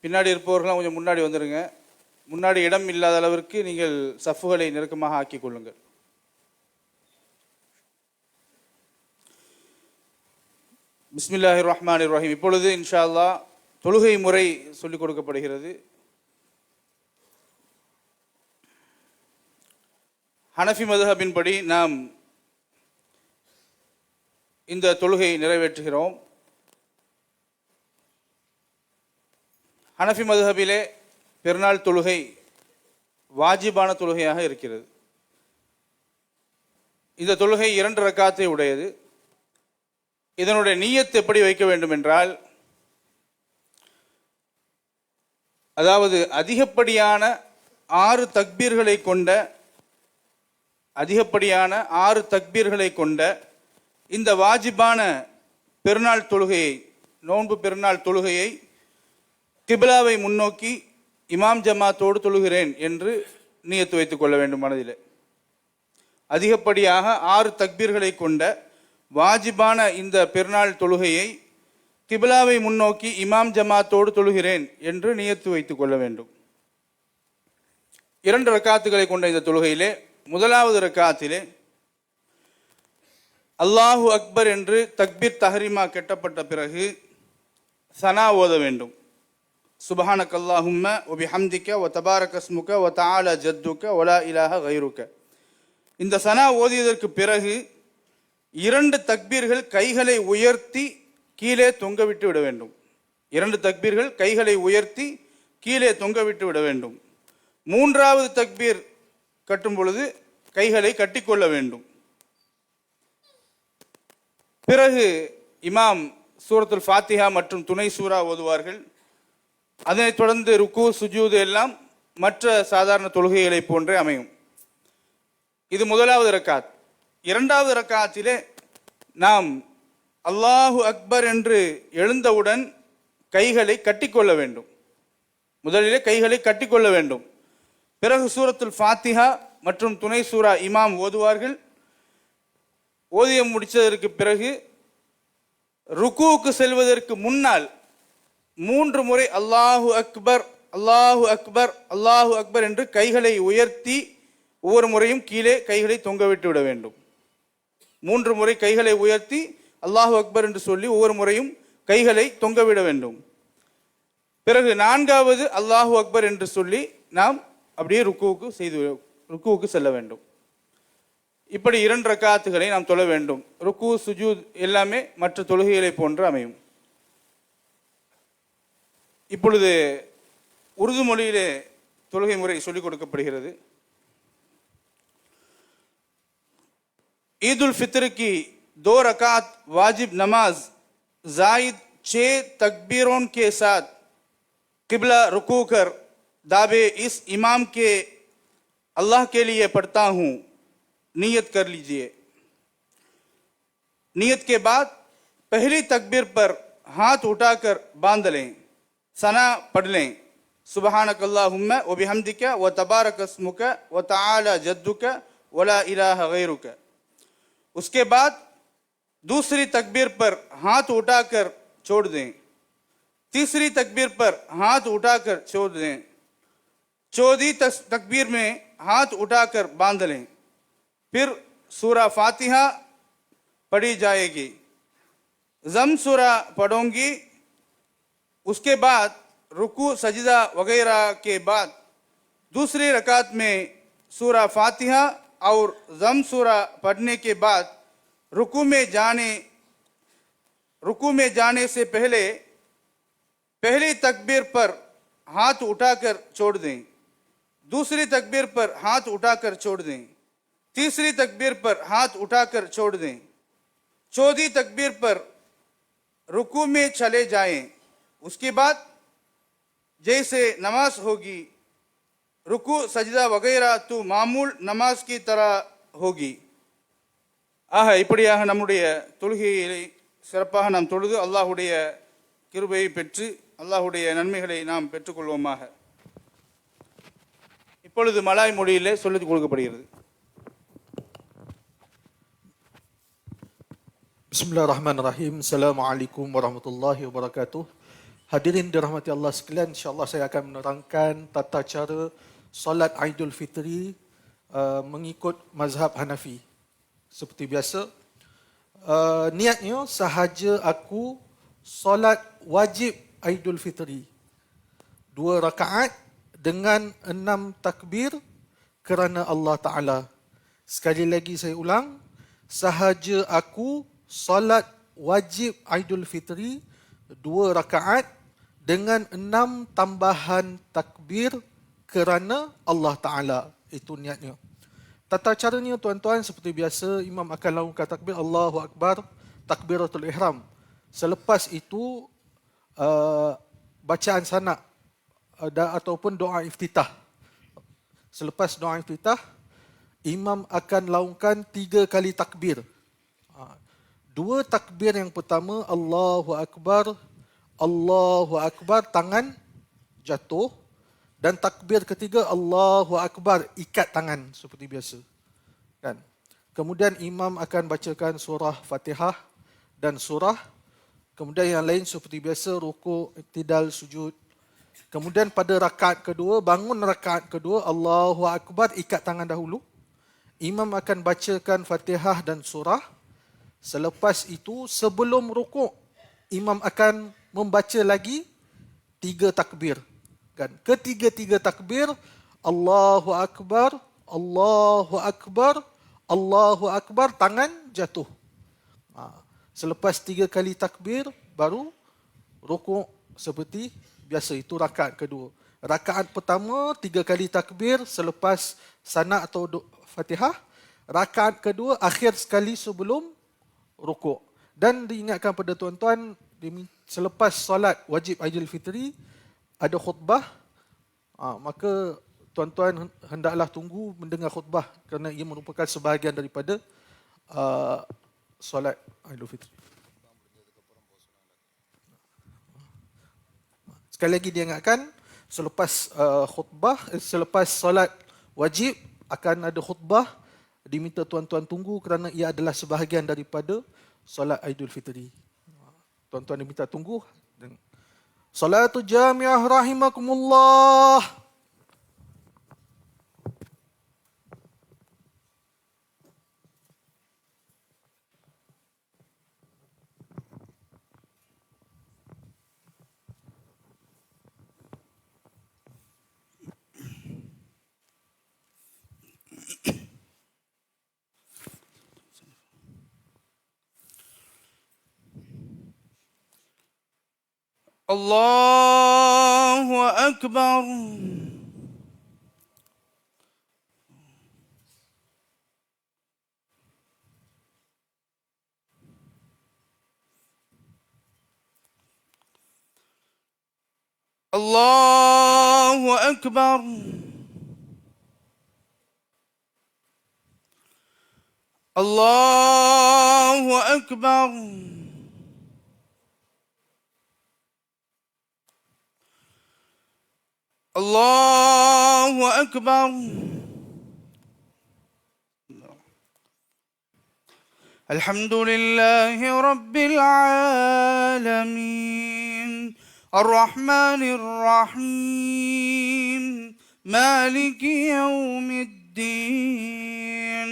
பின்னாடி இருப்பவர்களாம் கொஞ்சம் முன்னாடி வந்துடுங்க. முன்னாடி இடம் இல்லாத அளவிற்கு நீங்கள் சஃப்களை நெருக்கமாக ஆக்கிக் கொள்ளுங்கள். பிஸ்மில்லாஹிர் ரஹ்மானிர் ரஹீம். இப்பொழுது இன்ஷா அல்லாஹ் தொழுகை முறை சொல்லிக் கொடுக்கப்படுகிறது. ஹனஃபி மதுஹபின்படி நாம் இந்த தொழுகையை நிறைவேற்றுகிறோம். ஹனஃபி மதுஹபிலே பெருநாள் தொழுகை வாஜிபான தொழுகையாக இருக்கிறது. இந்த தொழுகை 2 ரக்காத்தை உடையது. இதனுடைய நியத் எப்படி வைக்க வேண்டும் என்றால், அதாவது அதிகப்படியான 6 தக்பீர்களை கொண்ட இந்த வாஜிபான பெருநாள் தொழுகையை, நோன்பு பெருநாள் தொழுகையை கிப்லாவை முன்னோக்கி இமாம் ஜமாத்தோடு தொழுகிறேன் என்று நியத்து வைத்துக் கொள்ள வேண்டும் மனதில். அதிகப்படியாக 6 தக்பீர்களை கொண்ட வாஜிபான இந்த பெருநாள் தொழுகையை கிப்லாவை முன்னோக்கி இமாம் ஜமாத்தோடு தொழுகிறேன் என்று நியத்து வைத்துக் கொள்ள வேண்டும். 2 ரக்காத்துகளை கொண்ட இந்த தொழுகையிலே முதலாவது ரக்காத்திலே அல்லாஹு அக்பர் என்று தக்பீர் தஹ்ரீமா கெட்டப்பட்ட பிறகு சனா ஓத வேண்டும். சுப்ஹானக அல்லாஹும்ம வ பிஹம்திக வ தபாரக ஸ்முக வ தஆலா ஜத்துக வ லா இலாஹ கைருக. இந்த சனா ஓதியதற்கு பிறகு 2 தக்பீர்கள் கைகளை உயர்த்தி கீழே தொங்கவிட்டு விட வேண்டும். 2 தக்பீர்கள் கைகளை உயர்த்தி கீழே தொங்கவிட்டு விட வேண்டும். 3வது தக்பீர் கட்டும் பொழுது கைகளை கட்டிக்கொள்ள வேண்டும். பிறகு இமாம் சூரத்துல் ஃபாத்திஹா மற்றும் துணை சூரா ஓதுவார்கள். அதனைத் தொடர்ந்து ருக்கு சுஜூது எல்லாம் மற்ற சாதாரண தொழுகைகளை போன்றே அமையும். இது முதலாவது ரக்காத். 2வது ரக்காத்திலே நாம் அல்லாஹு அக்பர் என்று எழுந்தவுடன் கைகளை கட்டிக்கொள்ள வேண்டும். முதலிலே கைகளை கட்டிக்கொள்ள வேண்டும். பிறகு சூரத்துல் ஃபாத்திஹா மற்றும் துணை சூரா இமாம் ஓதுவார்கள். ஓதிய முடித்ததற்கு பிறகு ருக்குவுக்கு செல்வதற்கு முன்னால் 3 முறை அல்லாஹு அக்பர் அல்லாஹு அக்பர் அல்லாஹு அக்பர் என்று கைகளை உயர்த்தி ஒவ்வொரு முறையும் கீழே கைகளை தொங்கவிட்டு விட வேண்டும். 3 முறை கைகளை உயர்த்தி அல்லாஹு அக்பர் என்று சொல்லி ஒவ்வொரு முறையும் கைகளை தொங்கவிட வேண்டும். பிறகு 4வது அல்லாஹு அக்பர் என்று சொல்லி நாம் அப்படியே ருக்குவுக்கு செல்ல வேண்டும். இப்படி 2 ரக்காத்துகளை நாம் தொழ வேண்டும். ருக்கு சுஜூத் எல்லாமே மற்ற தொழுகைகளை போன்று அமையும். இப்பொழுது உருது மொழியிலே தொழுகை முறை சொல்லிக் கொடுக்கப்படுகிறது. ईद उल फितर की 2 रकात वाजिब नमाज जायद 6 तकबीरों के साथ किबला रुकू कर दावे इस इमाम के अल्लाह के लिए पढ़ता हूँ, नियत कर लीजिए. नियत के बाद पहली तकबीर पर हाथ उठाकर बांध लें, सना पढ़ लें. सुबहानक अल्लाहुम्मा व बिहम्दिका व तबारक अस्मुका व तआला जद्दुका वला इलाहा गैरुक। उसके बाद दूसरी तकबीर पर हाथ उठाकर छोड़ दें, तीसरी तकबीर पर हाथ उठाकर छोड़ दें, चौथी तकबीर में हाथ उठाकर बांध लें। फिर सूरा फातिहा पढ़ी जाएगी, जम सूरा पढ़ूंगी। उसके बाद रुकू सजदा वगैरह के बाद दूसरी रकात में सूरा फातिहा और जम सूरा पढ़ने के बाद रुकू में जाने से पहले पहली तकबीर पर हाथ उठाकर छोड़ दें, दूसरी तकबीर पर हाथ उठाकर छोड़ दें, तीसरी तकबीर पर हाथ उठाकर छोड़ दें, चौथी तकबीर पर रुकू में चले जाएं। उसके बाद जैसे नमाज होगी, रुकू सजदा वगैरह तो मामूल नमाज की तरह होगी। ஆக இப்படியாக நம்முடைய தொழுகையை சிறப்பாக நாம் தொழுது அல்லாஹுடைய கிருபையை பெற்று அல்லாஹுடைய நன்மைகளை நாம் பெற்றுக்கொள்வோமாக. இப்பொழுது மலாய் மொழியிலே சொல்லிக் கொடுக்கப்படுகிறது. Bismillahirrahmanirrahim. Assalamualaikum warahmatullahi wabarakatuh. Hadirin dirahmati Allah sekalian, insya-Allah saya akan menerangkan tata cara solat Aidul Fitri mengikut mazhab Hanafi. Seperti biasa, niatnya sahaja aku solat wajib Aidul Fitri 2 rakaat dengan 6 takbir kerana Allah Ta'ala. Sekali lagi saya ulang, sahaja aku solat wajib Aidul Fitri 2 rakaat dengan 6 tambahan takbir kerana Allah Ta'ala. Itu niatnya. Tata caranya tuan-tuan seperti biasa, imam akan lakukan takbir Allahu Akbar, takbiratul ihram. Selepas itu bacaan sanak ataupun doa iftitah. Selepas doa iftitah, imam akan lakukan 3 kali takbir. 2 takbir yang pertama Allahu Akbar, tangan jatuh. Dan takbir ketiga Allahu Akbar, ikat tangan seperti biasa. Kan? Kemudian imam akan bacakan surah Fatihah dan surah. Kemudian yang lain seperti biasa, rukuk, iktidal, sujud. Kemudian pada rakaat kedua, bangun rakaat kedua, Allahu Akbar, ikat tangan dahulu. Imam akan bacakan Fatihah dan surah. Selepas itu, sebelum rukuk, imam akan membaca lagi 3 takbir. Kan? Ketiga-tiga takbir, Allahu Akbar, Allahu Akbar, Allahu Akbar, tangan jatuh. Selepas 3 kali takbir, baru rukuk seperti biasa. Itu rakaat kedua. Rakaat pertama, 3 kali takbir selepas sanak atau Fatihah. Rakaat kedua, akhir sekali sebelum rukuk. Dan diingatkan pada tuan-tuan, selepas solat wajib Aidil Fitri, ada khutbah, maka tuan-tuan hendaklah tunggu mendengar khutbah kerana ia merupakan sebahagian daripada solat Aidil Fitri. Sekali lagi diingatkan, selepas khutbah, selepas solat wajib akan ada khutbah, diminta tuan-tuan tunggu kerana ia adalah sebahagian daripada solat Aidil Fitri. Tuan-tuan diminta tunggu. Salatu jami'ah rahimakumullah. Allahu Akbar. Allahu Akbar. Allahu Akbar. Allahu Akbar. الحمد لله رب العالمين الرحمن الرحيم مالك يوم الدين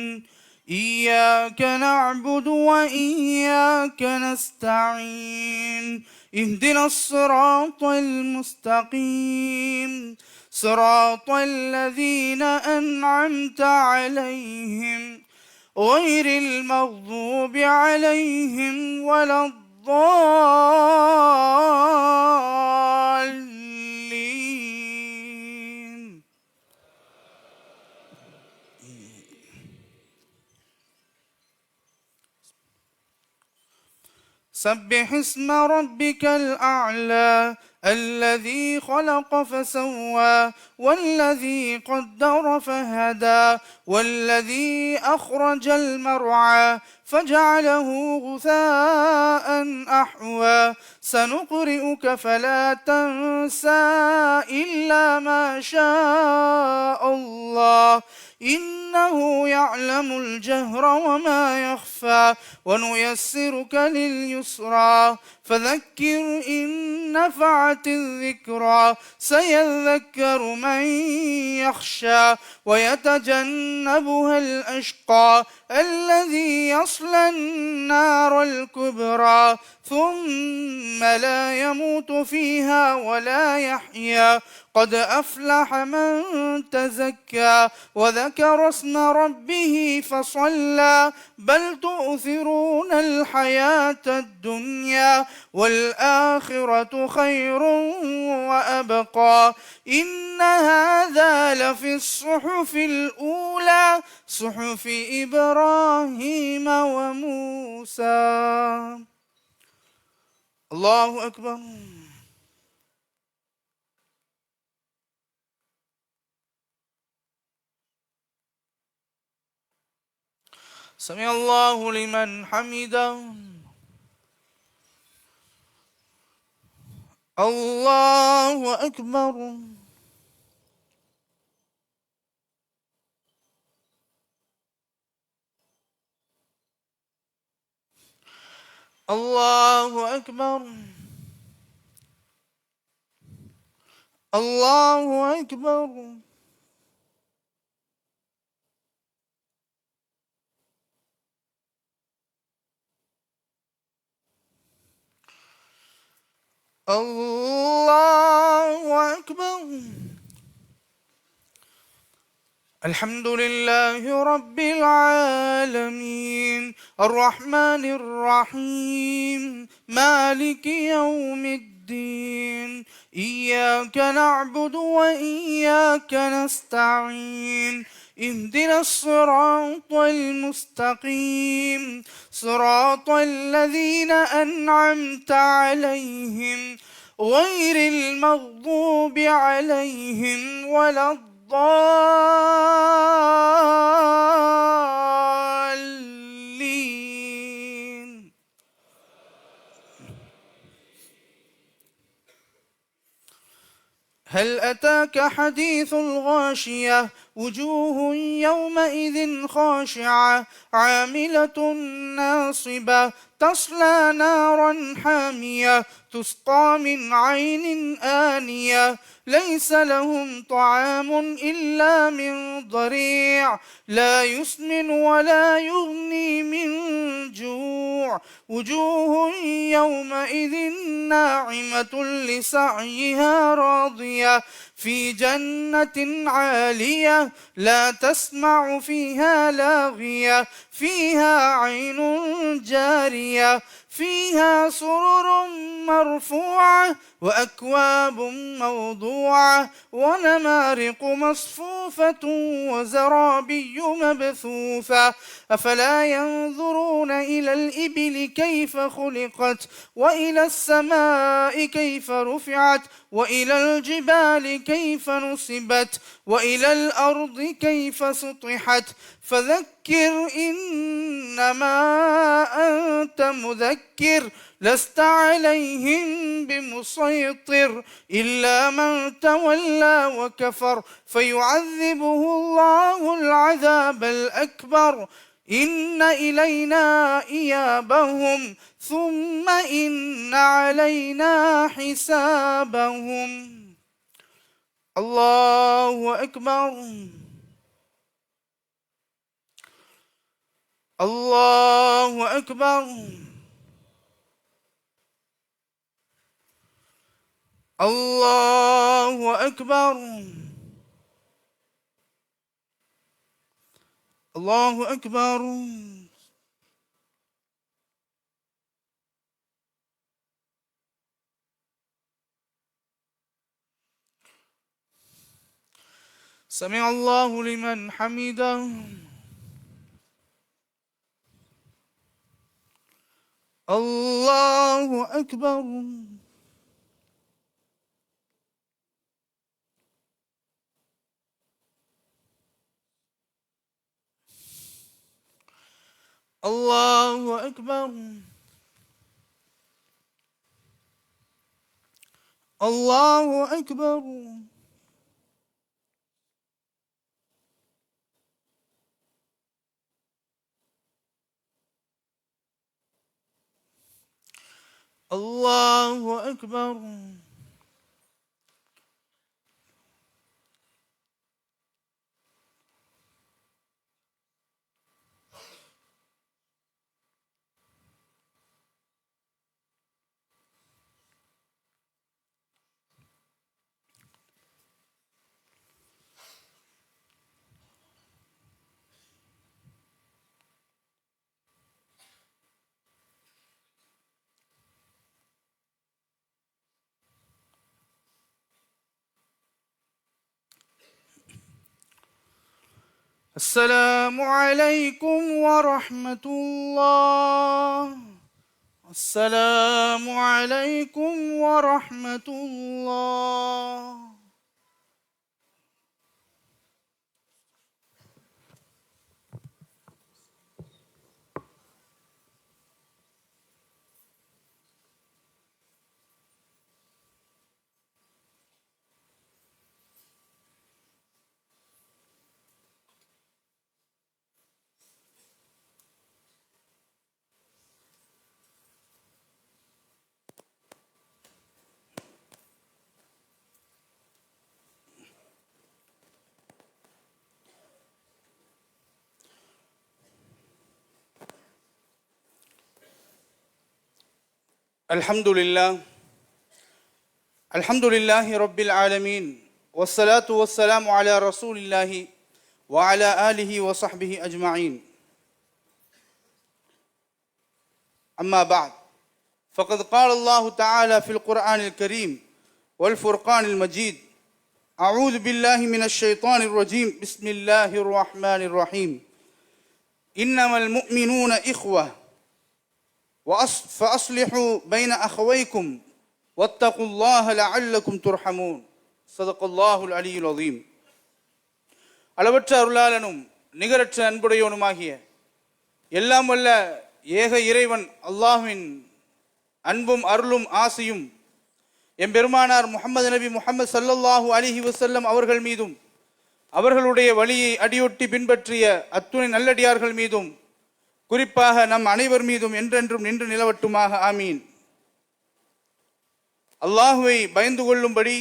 إياك نعبد وإياك نستعين اهدنا الصراط المستقيم صراط الذين أنعمت عليهم غير المغضوب عليهم ولا الضالين. سبح اسم ربك الأعلى الذي خلق فسوى والذي قدر فهدى والذي أخرج المرعى فجعله غثاء أحوى سنقرئك فلا تنسى إلا ما شاء الله إنه يعلم الجهر وما يخفى ونيسرك لليسرى فذكر إن نفعت الذكرى سيذكر من يخشى ويتجنبها الأشقى الذي يصلى النار الكبرى ثم لا يموت فيها ولا يحيا قد أفلح من تزكى وذكر اسم ربه فصلى بل تؤثرون الحياة الدنيا والآخرة خير وأبقى إن هذا لفي الصحف الأولى صحف إبراهيم وموسى. الله أكبر. سمع الله لمن حمده. الله أكبر. الله أكبر. الله أكبر. الله أكبر. الحمد لله رب العالمين الرحمن الرحيم مالك يوم الدين إياك نعبد وإياك نستعين اهدنا الصراط المستقيم صراط الذين أنعمت عليهم غير المغضوب عليهم ولا الضالين. هل أتاك حديث الغاشية وجوه يومئذ خاشعة عاملة ناصبة تصلى نارا حامية تسقى من عين آنية ليس لهم طعام إلا من ضريع لا يسمن ولا يغني من جوع وجوه يومئذ ناعمة لسعيها راضية في جنة عالية لا تسمع فيها لاغية فيها عين جارية فيها سرر مرفوعة وأكواب موضوعة ونمارق مصفوفة وزرابي مبثوثة أفلا ينظرون إلى الإبل كيف خلقت وإلى السماء كيف رفعت وإلى الجبال كيف نصبت وإلى الأرض كيف سطحت فذكر إنما أنت مذكر لست عليهم بمسيطر إلا من تولى وكفر فيعذبه الله العذاب الأكبر إن إلينا إيابهم ثم إن علينا حسابهم. الله أكبر. الله أكبر. الله أكبر. الله أكبر. سمع الله لمن حمده. الله أكبر. الله أكبر. الله أكبر. الله أكبر. السلام عليكم ورحمة الله. السلام عليكم ورحمة الله. الحمد لله. الحمد لله رب العالمين، والصلاة والسلام على رسول الله وعلى آله وصحبه أجمعين. أما بعد، فقد قال الله تعالى في القرآن الكريم والفرقان المجيد: أعوذ بالله من الشيطان الرجيم، بسم الله الرحمن الرحيم. إنما المؤمنون إخوة فأصلحوا بين أخويكم واتقوا الله لعلكم ترحمون. صدق الله العلي العظيم. அளவற்ற அருளாளனும் நிகரற்ற அன்புடையவனுமாகிய எல்லாம் வல்ல ஏக இறைவன் அல்லாஹ்வின் அன்பும் அருளும் ஆசியும் எம்பெருமானார் முஹம்மது நபி முஹம்மது ஸல்லல்லாஹு அலைஹி வஸல்லம் அவர்கள் மீதும் அவர்களுடைய வழியை அடியொட்டி பின்பற்றிய அத்துணை நல்லடியார்கள் மீதும் குறிப்பாக நம் அனைவர் மீதும் என்றென்றும் நின்று நிலவட்டுமாக. ஆமீன். அல்லாஹுவை பயந்து கொள்ளும்படி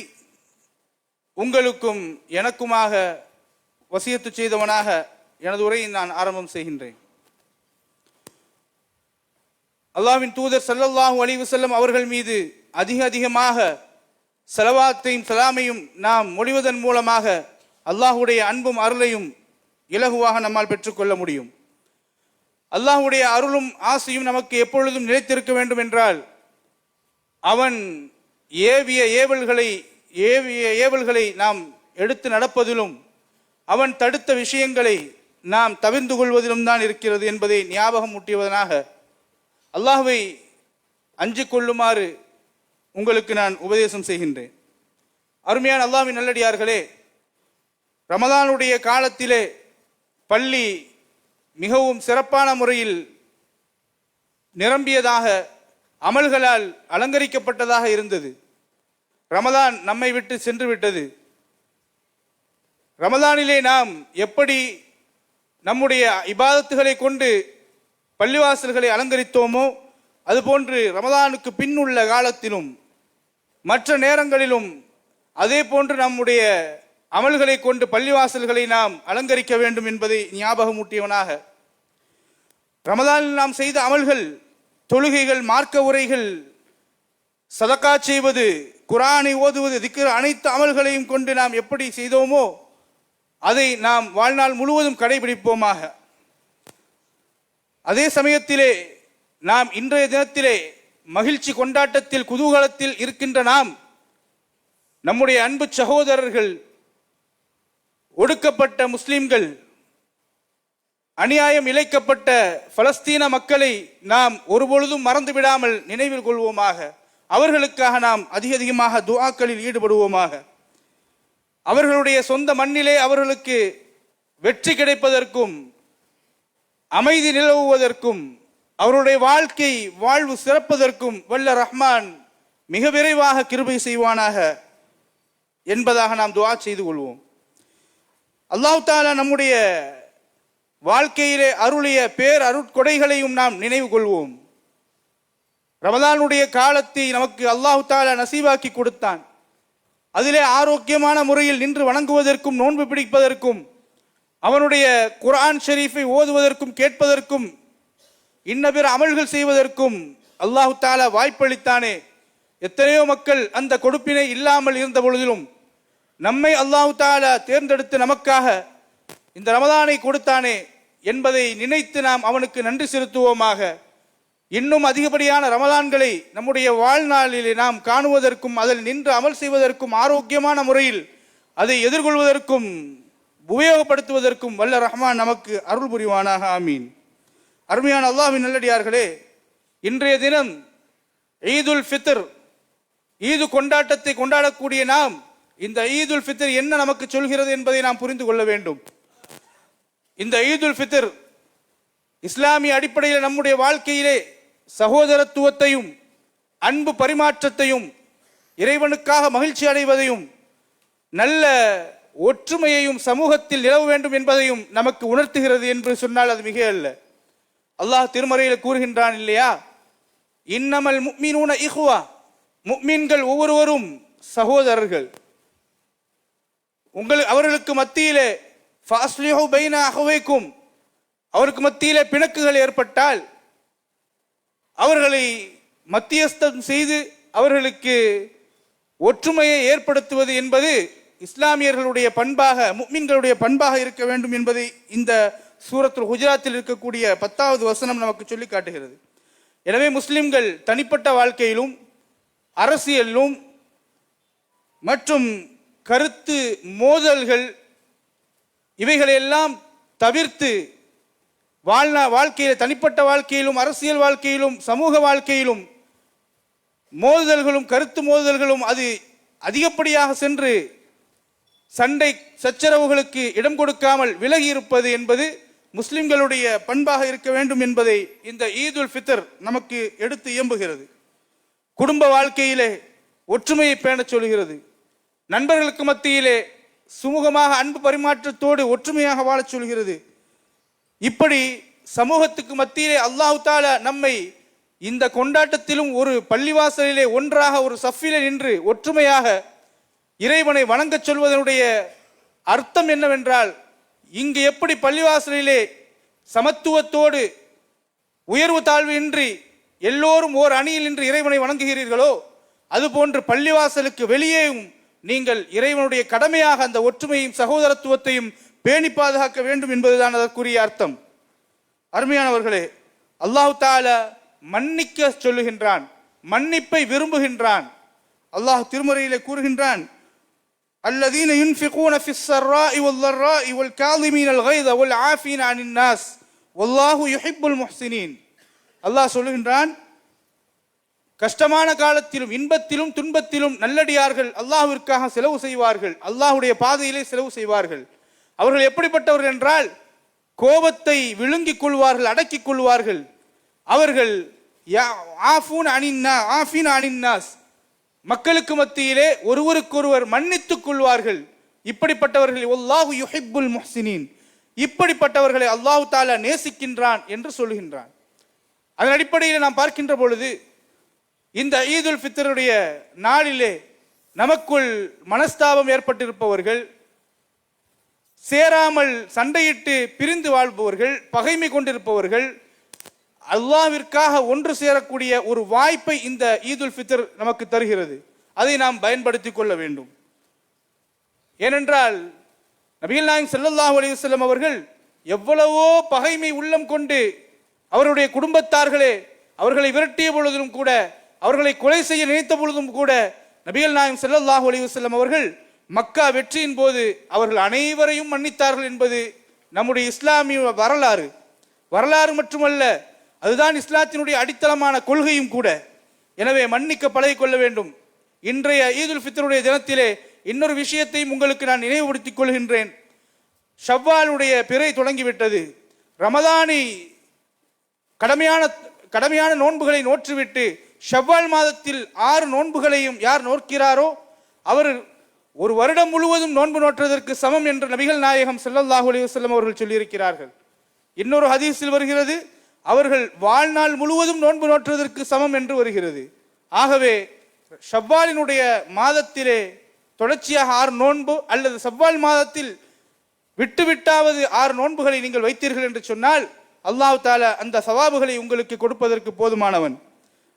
உங்களுக்கும் எனக்குமாக வசியத்து செய்தவனாக எனது உரையை நான் ஆரம்பம் செய்கின்றேன். அல்லாஹ்வின் தூதர் ஸல்லல்லாஹு அலைஹி வஸல்லம் அவர்கள் மீது அதிகமாக ஸலவாத்தையும் சலாமையும் நாம் மொழிவதன் மூலமாக அல்லாஹுடைய அன்பும் அருளையும் இலகுவாக நம்மால் பெற்றுக்கொள்ள முடியும். அல்லாஹுடைய அருளும் ஆசையும் நமக்கு எப்பொழுதும் நிலைத்திருக்க வேண்டும் என்றால் அவன் ஏவிய ஏவல்களை நாம் எடுத்து நடப்பதிலும் அவன் தடுத்த விஷயங்களை நாம் தவிர்ந்து கொள்வதிலும் தான் இருக்கிறது என்பதை ஞாபகம் ஊட்டியவதனாக அல்லாஹ்வை அஞ்சிக் கொள்ளுமாறு உங்களுக்கு நான் உபதேசம் செய்கின்றேன். அருமையான அல்லாஹ்வின் நல்லடியார்களே, ரமலானுடைய காலத்திலே பள்ளி மிகவும் சிறப்பான முறையில் நிரம்பியதாக அமல்களால் அலங்கரிக்கப்பட்டதாக இருந்தது. ரமலான் நம்மை விட்டு சென்று விட்டது. ரமலானிலே நாம் எப்படி நம்முடைய இபாதத்துகளை கொண்டு பள்ளிவாசல்களை அலங்கரித்தோமோ அதுபோன்று ரமதானுக்கு பின்னுள்ள காலத்திலும் மற்ற நேரங்களிலும் அதே போன்று நம்முடைய அமல்களை கொண்டு பள்ளிவாசல்களை நாம் அலங்கரிக்க வேண்டும் என்பதை ஞாபகமூட்டியவனாக, ரமதானில் நாம் செய்த அமல்கள், தொழுகைகள், மார்க்க உரைகள், சதக்கா செய்வது, குர்ஆனை ஓதுவது, திக்ர், அனைத்து அமல்களையும் கொண்டு நாம் எப்படி செய்தோமோ அதை நாம் வாழ்நாள் முழுவதும் கடைபிடிப்போமாக. அதே சமயத்திலே நாம் இன்றைய தினத்திலே மகிழ்ச்சி கொண்டாட்டத்தில் குதூகலத்தில் இருக்கின்ற நாம் நம்முடைய அன்பு சகோதரர்கள், ஒடுக்கப்பட்ட முஸ்லிம்கள், அநியாயம் இழைக்கப்பட்ட பலஸ்தீன மக்களை நாம் ஒருபொழுதும் மறந்து விடாமல் நினைவில் கொள்வோமாக. அவர்களுக்காக நாம் அதிகமாக துஆக்களில் ஈடுபடுவோமாக. அவர்களுடைய சொந்த மண்ணிலே அவர்களுக்கு வெற்றி கிடைப்பதற்கும் அமைதி நிலவுவதற்கும் அவருடைய வாழ்வு சிறப்பதற்கும் வல்ல ரஹ்மான் மிக விரைவாக கிருபை செய்வானாக என்பதாக நாம் துஆ செய்து கொள்வோம். அல்லாஹ் தஆலா நம்முடைய வாழ்க்கையிலே அருளிய பேர் அருட்கொடைகளையும் நாம் நினைவு கொள்வோம். ரமலானுடைய காலத்தை நமக்கு அல்லாஹ் தஆலா நசீபாக்கி கொடுத்தான். அதிலே ஆரோக்கியமான முறையில் நின்று வணங்குவதற்கும் நோன்பு பிடிப்பதற்கும் அவனுடைய குர்ஆன் ஷரீஃபை ஓதுவதற்கும் கேட்பதற்கும் இன்ன பிற அமல்கள் செய்வதற்கும் அல்லாஹ் தஆலா வாய்ப்பளித்தானே. எத்தனையோ மக்கள் அந்த கொடுப்பினை இல்லாமல் இருந்த பொழுதிலும் நம்மை அல்லாஹ் தஆலா தேர்ந்தெடுத்து நமக்காக இந்த ரமதானை கொடுத்தானே என்பதை நினைத்து நாம் அவனுக்கு நன்றி செலுத்துவோமாக. இன்னும் அதிகப்படியான ரமதான்களை நம்முடைய வாழ்நாளிலே நாம் காணுவதற்கும் அதில் நின்று அமல் செய்வதற்கும் ஆரோக்கியமான முறையில் அதை எதிர்கொள்வதற்கும் உபயோகப்படுத்துவதற்கும் வல்ல ரஹ்மான் நமக்கு அருள் புரிவானாக. ஆமீன். அருமையான அல்லாஹ்வின் நல்லடியார்களே, இன்றைய தினம் ஈதுல் ஃபித்ர், ஈது கொண்டாட்டத்தை கொண்டாடக்கூடிய நாம் இந்த ஈதுல் ஃபித்ர் என்ன நமக்கு சொல்கிறது என்பதை நாம் புரிந்து கொள்ள வேண்டும். இந்த ஈதுல் ஃபித்ர் இஸ்லாமிய அடிப்படையில் நம்முடைய வாழ்க்கையிலே சகோதரத்துவத்தையும் அன்பு பரிமாற்றத்தையும் இறைவனுக்காக மகிழ்ச்சி அடைவதையும் நல்ல ஒற்றுமையையும் சமூகத்தில் நிலவ வேண்டும் என்பதையும் நமக்கு உணர்த்துகிறது என்று சொன்னால் அது மிக அல்ல. அல்லாஹ் திருமறையில் கூறுகின்றான் இல்லையா, இன்னமல் முஃமினூன இஹ்வா, முஃமின்கள் ஒவ்வொருவரும் சகோதரர்கள். அவர்களுக்கு மத்தியிலே ஃபஸ்லிஹு பைன அஹ்வைக்கும், அவருக்கு மத்தியிலே பிணக்குகள் ஏற்பட்டால் அவர்களை மத்தியஸ்தம் செய்து அவர்களுக்கு ஒற்றுமையை ஏற்படுத்துவது என்பது இஸ்லாமியர்களுடைய பண்பாக, முஃமின்களுடைய பண்பாக இருக்க வேண்டும் என்பதை இந்த சூரத்துல் ஹுஜராத்தில் இருக்கக்கூடிய 10வது வசனம் நமக்கு சொல்லி காட்டுகிறது. எனவே முஸ்லிம்கள் தனிப்பட்ட வாழ்க்கையிலும் அரசியலிலும் மற்றும் கருத்து மோதல்கள் இவைகளையெல்லாம் தவிர்த்து வாழ்க்கையில தனிப்பட்ட வாழ்க்கையிலும் அரசியல் வாழ்க்கையிலும் சமூக வாழ்க்கையிலும் மோதல்களும் கருத்து மோதல்களும் அது அதிகப்படியாக சென்று சண்டை சச்சரவுகளுக்கு இடம் கொடுக்காமல் விலகி இருப்பது என்பது முஸ்லிம்களுடைய பண்பாக இருக்க வேண்டும் என்பதை இந்த ஈதுல் ஃபித்ர் நமக்கு எடுத்து இயம்புகிறது. குடும்ப வாழ்க்கையிலே ஒற்றுமையை பேணச் சொல்கிறது. நண்பர்களுக்கு மத்தியிலே சுமூகமாக அன்பு பரிமாற்றத்தோடு ஒற்றுமையாக வாழச் சொல்கிறது. இப்படி சமூகத்துக்கு மத்தியிலே அல்லாஹ் தஆலா நம்மை இந்த கொண்டாட்டத்திலும் ஒரு பள்ளிவாசலிலே ஒன்றாக ஒரு சஃபிலே நின்று ஒற்றுமையாக இறைவனை வணங்கச் சொல்வதனுடைய அர்த்தம் என்னவென்றால், இங்கு எப்படி பள்ளிவாசலிலே சமத்துவத்தோடு உயர்வு தாழ்வு இன்றி எல்லோரும் ஓர் அணியில் நின்று இறைவனை வணங்குகிறீர்களோ அதுபோன்று பள்ளிவாசலுக்கு வெளியேயும் நீங்கள் இறைவனுடைய கடமையாக அந்த ஒற்றுமையும் சகோதரத்துவத்தையும் பேணி பாதுகாக்க வேண்டும் என்பதுதான் அதற்குரிய அர்த்தம். அருமையானவர்களே, அல்லாஹ் தஆலா மன்னிக்க சொல்லுகின்றான், மன்னிப்பை விரும்புகின்றான். அல்லாஹ் திருமறையிலே கூறுகின்றான், அல்லதீன யுன்ஃபிகூன ஃபிஸ் ஸர்ராஇ வல் ضர்ராஇ வல் காலிமீனல் கைத வல் ஆஃபீன அனின் நாஸ் வல்லாஹு யுஹிப்புல் முஹ்சினீன். அல்லாஹ் சொல்லுகின்றான், கஷ்டமான காலத்திலும் இன்பத்திலும் துன்பத்திலும் நல்லடியார்கள் அல்லாஹ்விற்காக செலவு செய்வார்கள், அல்லாஹ்வுடைய பாதையிலே செலவு செய்வார்கள். அவர்கள் எப்படிப்பட்டவர்கள் என்றால், கோபத்தை விழுங்கிக் கொள்வார்கள், அடக்கிக் கொள்வார்கள். அவர்கள் மக்களுக்கு மத்தியிலே ஒருவருக்கொருவர் மன்னித்துக் கொள்வார்கள். இப்படிப்பட்டவர்கள் வல்லாஹு யுஹிப்புல் முஹ்சினீன், இப்படிப்பட்டவர்களை அல்லாஹ் தஆலா நேசிக்கின்றான் என்று சொல்லுகின்றான். அதன் அடிப்படையில் நாம் பார்க்கின்ற பொழுது இந்த ஈதுல் ஃபித்ருடைய நாளிலே நமக்குள் மனஸ்தாபம் ஏற்பட்டிருப்பவர்கள், சேராமல் சண்டையிட்டு பிரிந்து வாழ்பவர்கள், பகைமை கொண்டிருப்பவர்கள் அல்லாஹ்விற்காக ஒன்று சேரக்கூடிய ஒரு வாய்ப்பை இந்த ஈதுல் ஃபித்ர் நமக்கு தருகிறது. அதை நாம் பயன்படுத்திக் கொள்ள வேண்டும். ஏனென்றால் நபிகள் நாயகம் ஸல்லல்லாஹு அலைஹி வஸல்லம் அவர்கள் எவ்வளவோ பகைமை உள்ளம் கொண்டு அவருடைய குடும்பத்தார்களே அவர்களை விரட்டிய பொழுதும் கூட, அவர்களை கொலை செய்ய நினைத்த பொழுதும் கூட, நபிகள் நாயகம் ஸல்லல்லாஹு அலைஹி வஸல்லம் அவர்கள் மக்கா வெற்றியின் போது அவர்கள் அனைவரையும் மன்னித்தார்கள் என்பது நம்முடைய இஸ்லாமிய வரலாறு மட்டுமல்ல, அதுதான் இஸ்லாத்தினுடைய அடித்தளமான கொள்கையும் கூட. எனவே மன்னிக்க பழகிக்கொள்ள வேண்டும். இன்றைய ஈதுல் ஃபித்ருடைய தினத்திலே இன்னொரு விஷயத்தையும் உங்களுக்கு நான் நினைவுபடுத்திக் கொள்கின்றேன். ஷவ்வாலுடைய பிறை தொடங்கிவிட்டது. ரமதானை கடமையான நோன்புகளை நோற்றுவிட்டு ஷவ்வால் மாதத்தில் 6 நோன்புகளையும் யார் நோக்கிறாரோ அவர் ஒரு வருடம் முழுவதும் நோன்பு நோற்றுவதற்கு சமம் என்று நபிகள் நாயகம் ஸல்லல்லாஹு அலைஹி வஸல்லம் அவர்கள் சொல்லியிருக்கிறார்கள். இன்னொரு ஹதீஸில் வருகிறது, அவர்கள் வாழ்நாள் முழுவதும் நோன்பு நோற்றுவதற்கு சமம் என்று வருகிறது. ஆகவே ஷவ்வாலினுடைய மாதத்திலே தொடர்ச்சியாக 6 நோன்பு அல்லது ஷவ்வால் மாதத்தில் விட்டாவது 6 நோன்புகளை நீங்கள் வைத்தீர்கள் என்று சொன்னால் அல்லாஹ் தஆலா அந்த சவாபுகளை உங்களுக்கு கொடுப்பதற்கு போதுமானவன்.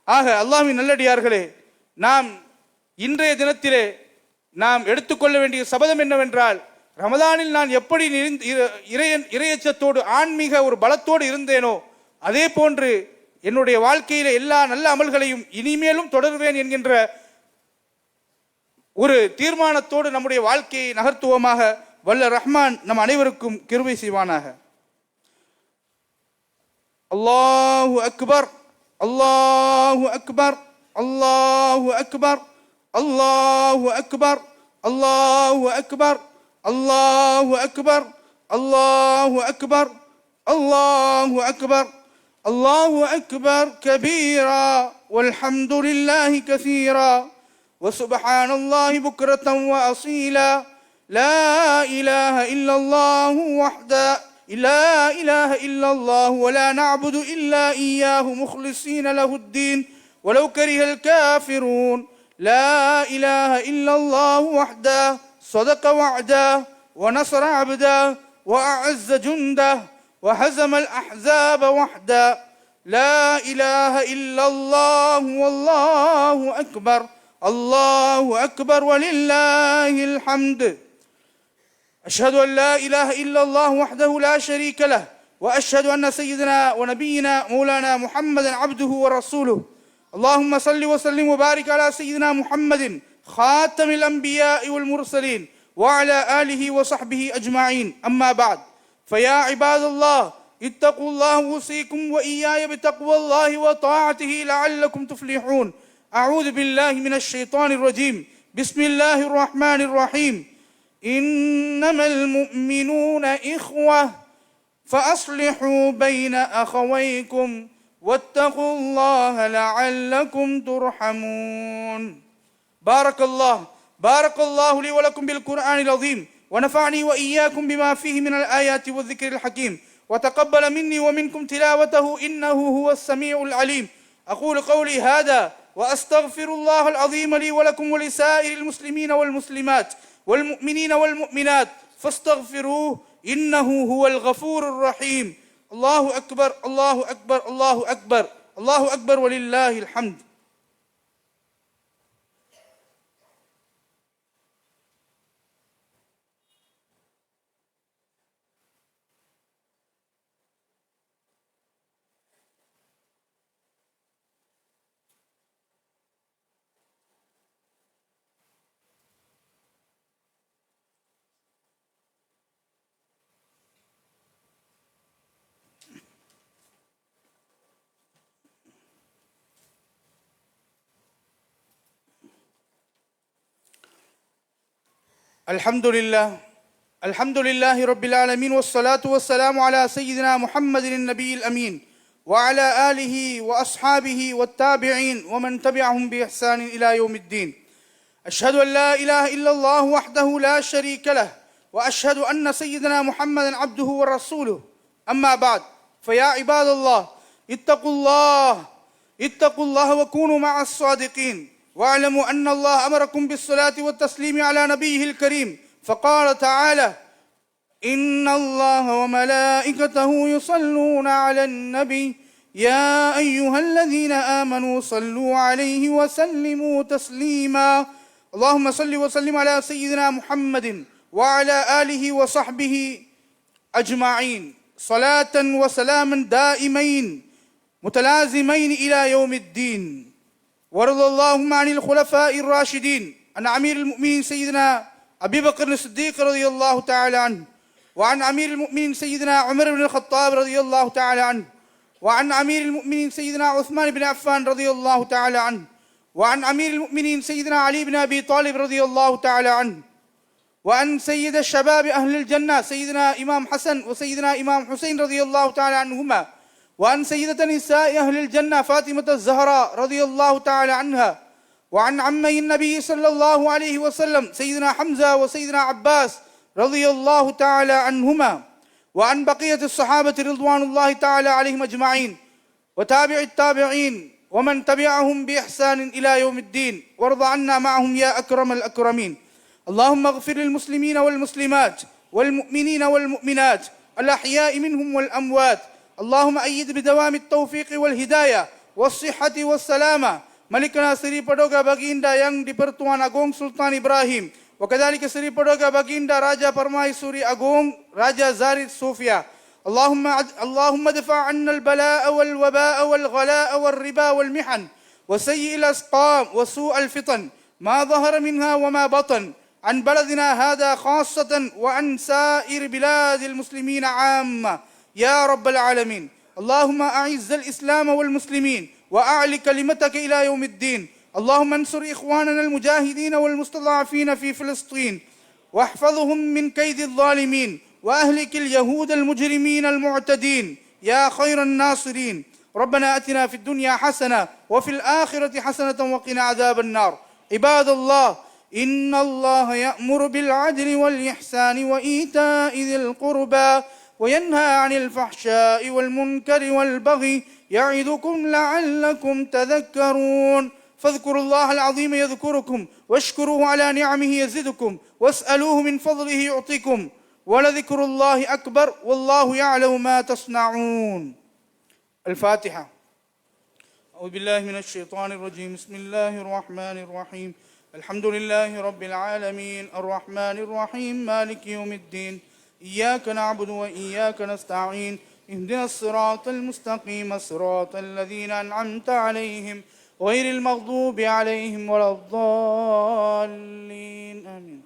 ஆக அல்லாஹ்வின் நல்லடியார்களே, நாம் இன்றைய தினத்திலே நாம் எடுத்துக்கொள்ள வேண்டிய சபதம் என்னவென்றால், ரமதானில் நான் எப்படி இறையச்சத்தோடு ஆன்மீக ஒரு பலத்தோடு இருந்தேனோ அதே போன்று என்னுடைய வாழ்க்கையில எல்லா நல்ல அமல்களையும் இனிமேலும் தொடர்வேன் என்கின்ற ஒரு தீர்மானத்தோடு நம்முடைய வாழ்க்கையை நகர்த்துவமாக வல்ல ரஹ்மான் நம் அனைவருக்கும் கிருபை செய்வானாக. அல்லாஹு அக்பர், அல்லாஹு அக்பர், அல்லாஹு அக்பர், அல்லாஹு அக்பர், அல்லாஹு அக்பர், அல்லாஹு அக்பர், அல்லாஹு அக்பர், அல்லாஹு அக்பர், அல்லாஹு அக்பர் கபீரா வல்ஹம்துலில்லாஹி கஸீரா وسبحان الله بكرة وأصيلا لا إله إلا الله وحده لا إله إلا الله ولا نعبد إلا إياه مخلصين له الدين ولو كره الكافرون لا إله إلا الله وحده صدق وعده ونصر عبده وأعز جنده وهزم الأحزاب وحده لا إله إلا الله والله أكبر الله أكبر ولله الحمد أشهد أن لا إله إلا الله وحده لا شريك له وأشهد أن سيدنا ونبينا مولانا محمد عبده ورسوله اللهم صل وسلم وبارك على سيدنا محمد خاتم الأنبياء والمرسلين وعلى آله وصحبه أجمعين أما بعد فيا عباد الله اتقوا الله أوصيكم وإياي بتقوى الله وطاعته لعلكم تفلحون أعوذ بالله من الشيطان الرجيم بسم الله الرحمن الرحيم إنما المؤمنون إخوة فأصلحوا بين أخويكم واتقوا الله لعلكم ترحمون بارك الله لي ولكم بالقرآن العظيم ونفعني وإياكم بما فيه من الآيات والذكر الحكيم وتقبل مني ومنكم تلاوته إنه هو السميع العليم أقول قولي هذا وأستغفر الله العظيم لي ولكم ولسائر المسلمين والمسلمات والمؤمنين والمؤمنات فاستغفروه إنه هو الغفور الرحيم الله أكبر الله أكبر الله أكبر الله أكبر ولله الحمد. الحمد لله رب العالمين والصلاة والسلام على سيدنا محمد النبي الأمين وعلى آله وأصحابه والتابعين ومن تبعهم بإحسان إلى يوم الدين. أشهد أن لا إله إلا الله وحده لا شريك له وأشهد أن سيدنا محمدا عبده ورسوله. أما بعد، فيا عباد الله، اتقوا الله وكونوا مع الصادقين، واعلموا أن الله أمركم بالصلاة والتسليم على نبيه الكريم، فقال تعالى: إن الله وملائكته يصلون على النبي يا أيها الذين آمنوا صلوا عليه وسلموا تسليما. اللهم صل وسلم على سيدنا محمد وعلى آله وصحبه أجمعين صلاة وسلاما دائمين متلازمين إلى يوم الدين. وارض اللهم عن الخلفاء الراشدين، عن أمير المؤمنين سيدنا أبي بكر الصديق رضي الله تعالى عنه، وعن أمير المؤمنين سيدنا عمر بن الخطاب رضي الله تعالى عنه، وعن أمير المؤمنين سيدنا عثمان بن عفان رضي الله تعالى عنه، وعن أمير المؤمنين سيدنا علي بن أبي طالب رضي الله تعالى عنه، وعن سيد الشباب أهل الجنة سيدنا إمام حسن وسيدنا إمام حسين رضي الله تعالى عنهما، وعن سيدة نساء أهل الجنة فاطمة الزهراء رضي الله تعالى عنها، وعن عمي النبي صلى الله عليه وسلم سيدنا حمزة وسيدنا عباس رضي الله تعالى عنهما، وعن بقية الصحابة رضوان الله تعالى عليهم أجمعين، وتابع التابعين ومن تبعهم بإحسان إلى يوم الدين، وارض عنا معهم يا أكرم الأكرمين. اللهم اغفر للمسلمين والمسلمات والمؤمنين والمؤمنات الأحياء منهم والأموات. اللهم أيد بدوام التوفيق والهداية والصحة والسلامة ملكنا سري Padoga Baginda yang di-Pertuan Agong Sultan Ibrahim, وكذلك سري Padoga Baginda Raja Permaisuri Agong Raja Zarid Sofia. اللهم ادفع عنا البلاء والوباء والغلاء والربا والمحن وسيء الأسقام وسوء الفتن ما ظهر منها وما بطن عن بلدنا هذا خاصة وعن سائر بلاد المسلمين عامة يا رب العالمين. اللهم أعز الإسلام والمسلمين وأعل كلمتك إلى يوم الدين. اللهم انصر إخواننا المجاهدين والمستضعفين في فلسطين واحفظهم من كيد الظالمين، وأهلك اليهود المجرمين المعتدين يا خير الناصرين. ربنا أتنا في الدنيا حسنة وفي الآخرة حسنة وقنا عذاب النار. عباد الله، إن الله يأمر بالعدل والإحسان وإيتاء ذي القربى وينهى عن الفحشاء والمنكر والبغي يعظكم لعلكم تذكرون. فاذكروا الله العظيم يذكركم واشكروه على نعمه يزدكم واسألوه من فضله يعطيكم ولذكر الله أكبر والله يعلم ما تصنعون. الفاتحة. أعوذ بالله من الشيطان الرجيم. بسم الله الرحمن الرحيم. الحمد لله رب العالمين الرحمن الرحيم مالك يوم الدين. إياك نعبد وإياك نستعين. اهدنا الصراط المستقيم صراط الذين أنعمت عليهم غير المغضوب عليهم ولا الضالين. آمين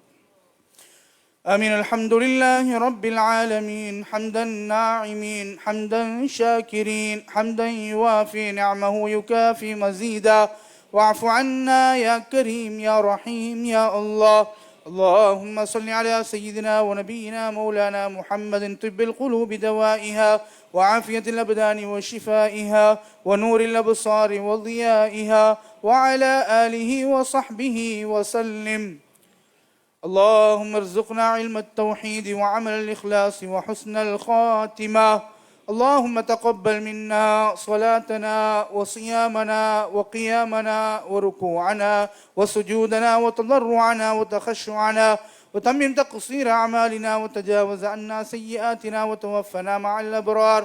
آمين. الحمد لله رب العالمين حمدا ناعمين حمدا شاكرين حمدا يوافي نعمه يكافي مزيدا. واعف عنا يا كريم يا رحيم يا الله. اللهم صل على سيدنا ونبينا مولانا محمد طب القلوب دوائها وعافية الأبدان وشفائها ونور الأبصار وضيائها وعلى آله وصحبه وسلم. اللهم ارزقنا علم التوحيد وعمل الإخلاص وحسن الخاتمة. اللهم تقبل منا صلاتنا وصيامنا وقيامنا وركوعنا وسجودنا وتضرعنا وتخشعنا، وتمم تقصير أعمالنا وتجاوز عنا سيئاتنا وتوفنا مع الأبرار.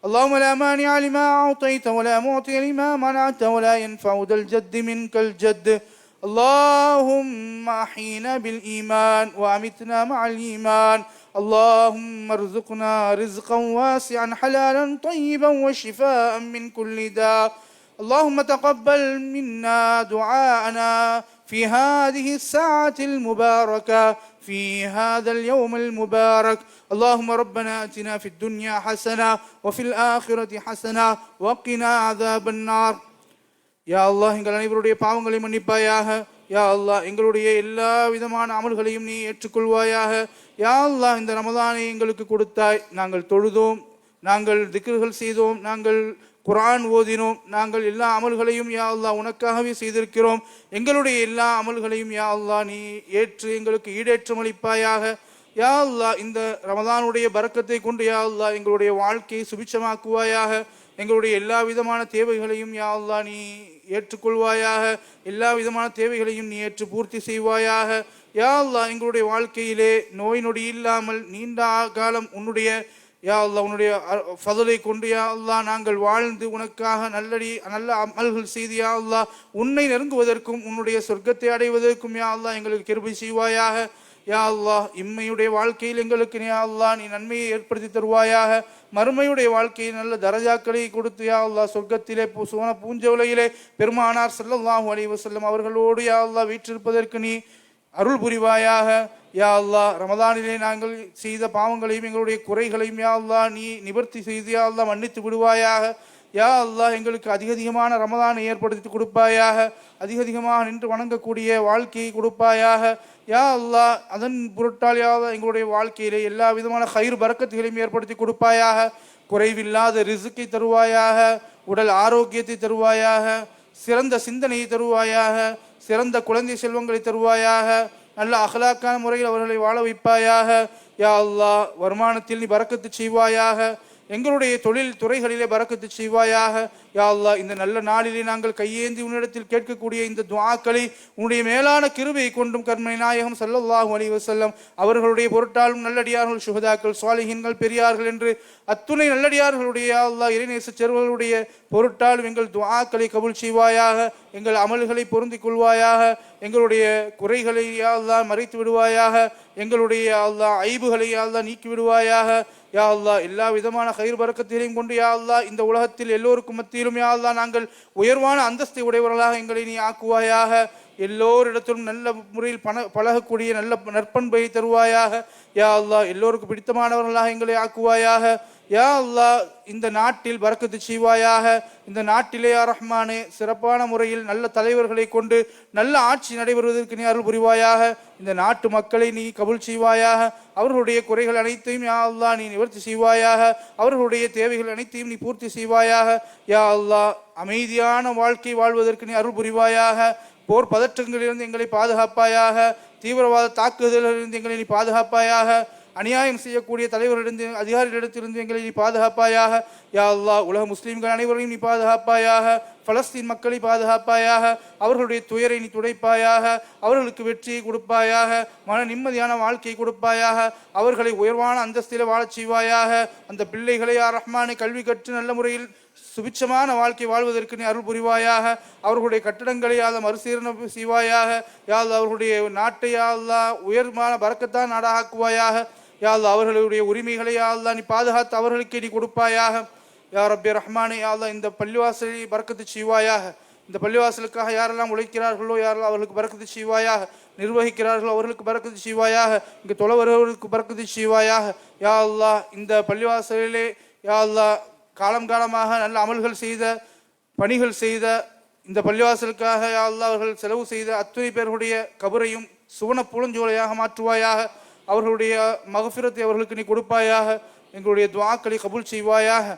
اللهم لا مانع لما أعطيت ولا معطي لما منعت ولا ينفع ذا الجد منك الجد. اللهم أحينا بالإيمان وأمتنا مع الإيمان. اللهم ارزقنا رزقا واسعا حلالا طيبا وشفاء من كل داء. اللهم تقبل منا دعاءنا في هذه الساعة المباركة في هذا اليوم المبارك. اللهم ربنا أتنا في الدنيا حسنة وفي الآخرة حسنة وقنا عذاب النار. யா அல்லாஹ் எங்கள் அனைவருடைய பாவங்களை மன்னிப்பாயாக. யா அல்லாஹ் எங்களுடைய எல்லா விதமான அமல்களையும் நீ ஏற்றுக்கொள்வாயாக. யா அல்லாஹ் இந்த ரமதானை எங்களுக்கு கொடுத்தாய். நாங்கள் தொழுதோம், நாங்கள் திக்ர்கள் செய்தோம், நாங்கள் குர்ஆன் ஓதினோம், நாங்கள் எல்லா அமல்களையும் யா அல்லாஹ் உனக்காகவே செய்திருக்கிறோம். எங்களுடைய எல்லா அமல்களையும் யா அல்லாஹ் நீ ஏற்று எங்களுக்கு ஈடேற்றம் அளிப்பாயாக. யா அல்லாஹ் இந்த ரமதானுடைய பரக்கத்தை கொண்டு யா அல்லாஹ் எங்களுடைய வாழ்க்கையை சுபிட்சமாக்குவாயாக. எங்களுடைய எல்லா விதமான தேவைகளையும் யா அல்லாஹ் நீ ஏற்றுக்கொள்வாயாக. எல்லா விதமான தேவைகளையும் நீ ஏற்று பூர்த்தி செய்வாயாக. யா அல்லாஹ் எங்களுடைய வாழ்க்கையிலே நோய் நொடி இல்லாமல் நீண்ட காலம் உன்னுடைய யா அல்லாஹ் உன்னுடைய ஃபதலை கொண்டு யா அல்லாஹ் நாங்கள் வாழ்ந்து உனக்காக நல்ல அமல்கள் செய்து யா அல்லாஹ் உன்னை நெருங்குவதற்கும் உன்னுடைய சொர்க்கத்தை அடைவதற்கும் யா அல்லாஹ் எங்களுக்கு கிருபை செய்வாயாக. யா அல்லாஹ் இம்மையுடைய வாழ்க்கையில் எங்களுக்கு யா அல்லாஹ் நீ நன்மையை ஏற்படுத்தி தருவாயாக. மறுமையுடைய வாழ்க்கையில் நல்ல தரஜாக்களை கொடுத்து யா அல்லாஹ் சொர்க்கத்திலே சுவன பூஞ்சோலையிலே பெருமானார் ஸல்லல்லாஹு அலைஹி வஸல்லம் அவர்களோடு யா அல்லாஹ் வீற்றிருப்பதற்கு நீ அருள் புரிவாயாக. யா அல்லாஹ் ரமதானிலே நாங்கள் செய்த பாவங்களையும் எங்களுடைய குறைகளையும் யா அல்லாஹ் நீ நிவர்த்தி செய்து யா அல்லாஹ் மன்னித்து விடுவாயாக. யா அல்லாஹ் எங்களுக்கு அதிகமான ரமதானை ஏற்படுத்தி கொடுப்பாயாக. அதிகமாக நின்று வணங்கக்கூடிய வாழ்க்கையை கொடுப்பாயாக. யா அல்லாஹ் அதன் பொருட்டால் யா அல்லாஹ் எங்களுடைய வாழ்க்கையிலே எல்லா விதமான கயிறு பரக்கத்துகளையும் ஏற்படுத்தி கொடுப்பாயாக. குறைவில்லாத ரிசுக்கை தருவாயாக. உடல் ஆரோக்கியத்தை தருவாயாக. சிறந்த சிந்தனையை தருவாயாக. சிறந்த குழந்தை செல்வங்களை தருவாயாக. நல்ல அகலாக்கான முறையில் அவர்களை வாழ வைப்பாயாக. யா அல்லாஹ் வருமானத்தில் நீ பரக்கத்து செய்வாயாக. எங்களுடைய தொழில் துறைகளிலே பரக்கத்து செய்வாயாக. யா அல்லாஹ் இந்த நல்ல நாளிலே நாங்கள் கையேந்தி உன்னிடத்தில் கேட்கக்கூடிய இந்த துஆக்களை உன்னுடைய மேலான கிருபையை கொண்டும் கர்ம நாயகம் ஸல்லல்லாஹு அலைஹி வஸல்லம் அவர்களுடைய பொருட்டாலும் நல்லடியார்கள் சுஹதாக்கள் சாலிஹீன்கள் பெரியார்கள் என்று அத்துணை நல்லடியார்களுடைய யா அல்லாஹ் இறைநேச செல்வர்களுடைய பொருட்டாலும் எங்கள் துஆக்களை கபூல் செய்வாயாக. எங்கள் அமல்களை பொருந்திக் கொள்வாயாக. எங்களுடைய குறைகளை யா அல்லாஹ் மறைத்து விடுவாயாக. எங்களுடைய யா அல்லாஹ் ஐபுகளை யா அல்லாஹ் நீக்கி விடுவாயாக. யா அல்லாஹ் எல்லா விதமான கயிறு பரக்கத்திலையும் கொண்டு யா அல்லாஹ் இந்த உலகத்தில் எல்லோருக்கும் மத்தியிலும் யா அல்லாஹ் நாங்கள் உயர்வான அந்தஸ்தை உடையவர்களாக எங்களை நீ ஆக்குவாயாக. எல்லோரிடத்திலும் நல்ல முறையில் பழகக்கூடிய நல்ல நற்பண்பை தருவாயாக. யா அல்லாஹ் எல்லோருக்கும் பிடித்தமானவர்களாக எங்களை ஆக்குவாயாக. யா அல்லாஹ் இந்த நாட்டில் பரக்கத்து செய்வாயாக. இந்த நாட்டிலே யா ரஹ்மானே சிறப்பான முறையில் நல்ல தலைவர்களை கொண்டு நல்ல ஆட்சி நடைபெறுவதற்கு நீ அருள் புரிவாயாக. இந்த நாட்டு மக்களை நீ கபூல் செய்வாயாக. அவர்களுடைய குறைகள் அனைத்தையும் யா அல்லாஹ் நீ நிவர்த்தி செய்வாயாக. அவர்களுடைய தேவைகள் அனைத்தையும் நீ பூர்த்தி செய்வாயாக. யா அல்லாஹ் அமைதியான வாழ்க்கை வாழ்வதற்கு நீ அருள் புரிவாயாக. போர் பதற்றங்களிலிருந்து எங்களை பாதுகாப்பாயாக. தீவிரவாத தாக்குதலிலிருந்து எங்களை நீ பாதுகாப்பாயாக. அநியாயம் செய்யக்கூடிய தலைவரிடந்து அதிகாரிகளிடத்திலிருந்து எங்களை நீ பாதுகாப்பாயாக. யா அல்லாஹ் உலக முஸ்லீம்கள் அனைவரையும் நீ பாதுகாப்பாயாக. பலஸ்தீன் மக்களை பாதுகாப்பாயாக. அவர்களுடைய துயரை நீ துடைப்பாயாக. அவர்களுக்கு வெற்றியை கொடுப்பாயாக. மன நிம்மதியான வாழ்க்கையை கொடுப்பாயாக. அவர்களை உயர்வான அந்தஸ்தில் வாழச் செய்வாயாக. அந்த பிள்ளைகளை யா ரஹ்மானை கல்வி கற்று நல்ல முறையில் சுபிட்சமான வாழ்க்கை வாழ்வதற்கு நீ அருள் புரிவாயாக. அவர்களுடைய கட்டடங்களை யா அல்லாஹ் மறுசீரணம் செய்வாயாக. யா அல்லாஹ் அவர்களுடைய நாட்டை யா அல்லாஹ் உயர்வான பரக்கத்தான் நாடாக்குவாயாக. யா அல்லாஹ் அவர்களுடைய உரிமைகளை யா அல்லாஹ் நீ பாதுகாத்து அவர்களுக்கு நீ கொடுப்பாயாக. யா ரப்பி ரஹ்மானே யா அல்லாஹ் இந்த பள்ளிவாசலை பரக்கத்து செய்வாயாக. இந்த பள்ளிவாசலுக்காக யாரெல்லாம் உழைக்கிறார்களோ யாரெல்லாம் அவர்களுக்கு பரக்கத்து செய்வாயாக. நிர்வகிக்கிறார்களோ அவர்களுக்கு பரக்கத்து செய்வாயாக. இங்கு தொலைவர்களுக்கு பரக்கத்து செய்வாயாக. யா அல்லாஹ் இந்த பள்ளிவாசலிலே யா அல்லாஹ் காலமாக நல்ல அமல்கள் செய்த பணிகள் செய்த இந்த பள்ளிவாசலுக்காக யா அல்லாஹ் அவர்கள் செலவு செய்த அத்துணை பேர்களுடைய கபரையும் சுவன புலஞ்சோலையாக மாற்றுவாயாக. அவர்களுடைய மகஃபிரத்தை அவர்களுக்கு நீ கொடுப்பாயாக. எங்களுடைய துஆக்களை கபூல் செய்வாயாக.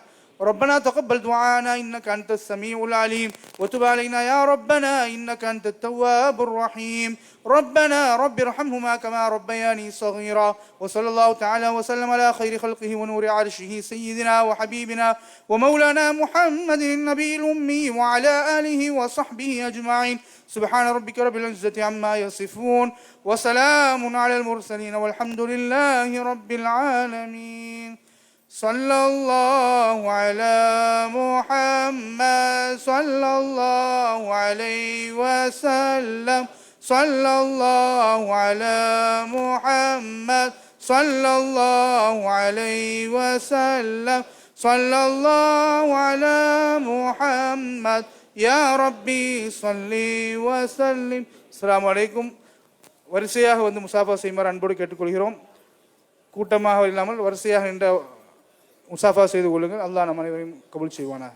ربنا تقبل دعاءنا إنك أنت السميع العليم وتب علينا يا ربنا إنك أنت التواب الرحيم ربنا رب ارحمهما كما ربياني صغيرا وصلى الله تعالى وسلم على خير خلقه ونور عرشه سيدنا وحبيبنا ومولانا محمد النبي الأمي وعلى آله وصحبه أجمعين سبحان ربك رب العزة عما يصفون وسلام على المرسلين والحمد لله رب العالمين صلى الله على محمد صلى الله عليه وسلم صلى الله على محمد صلى الله عليه وسلم صلى الله على محمد يا ربي صل وسلم السلام عليكم. வரிசையாக வந்து முசாஃபா செய்யுமாறு அன்போடு கேட்டுக்கொள்கிறோம். கூட்டமாக இல்லாமல் வரிசையாக நின்ற முசாஃபா செய்து கொள்ளுங்கள். அல்லாஹ் நம் அனைவரையும் கபூல் செய்வானாக.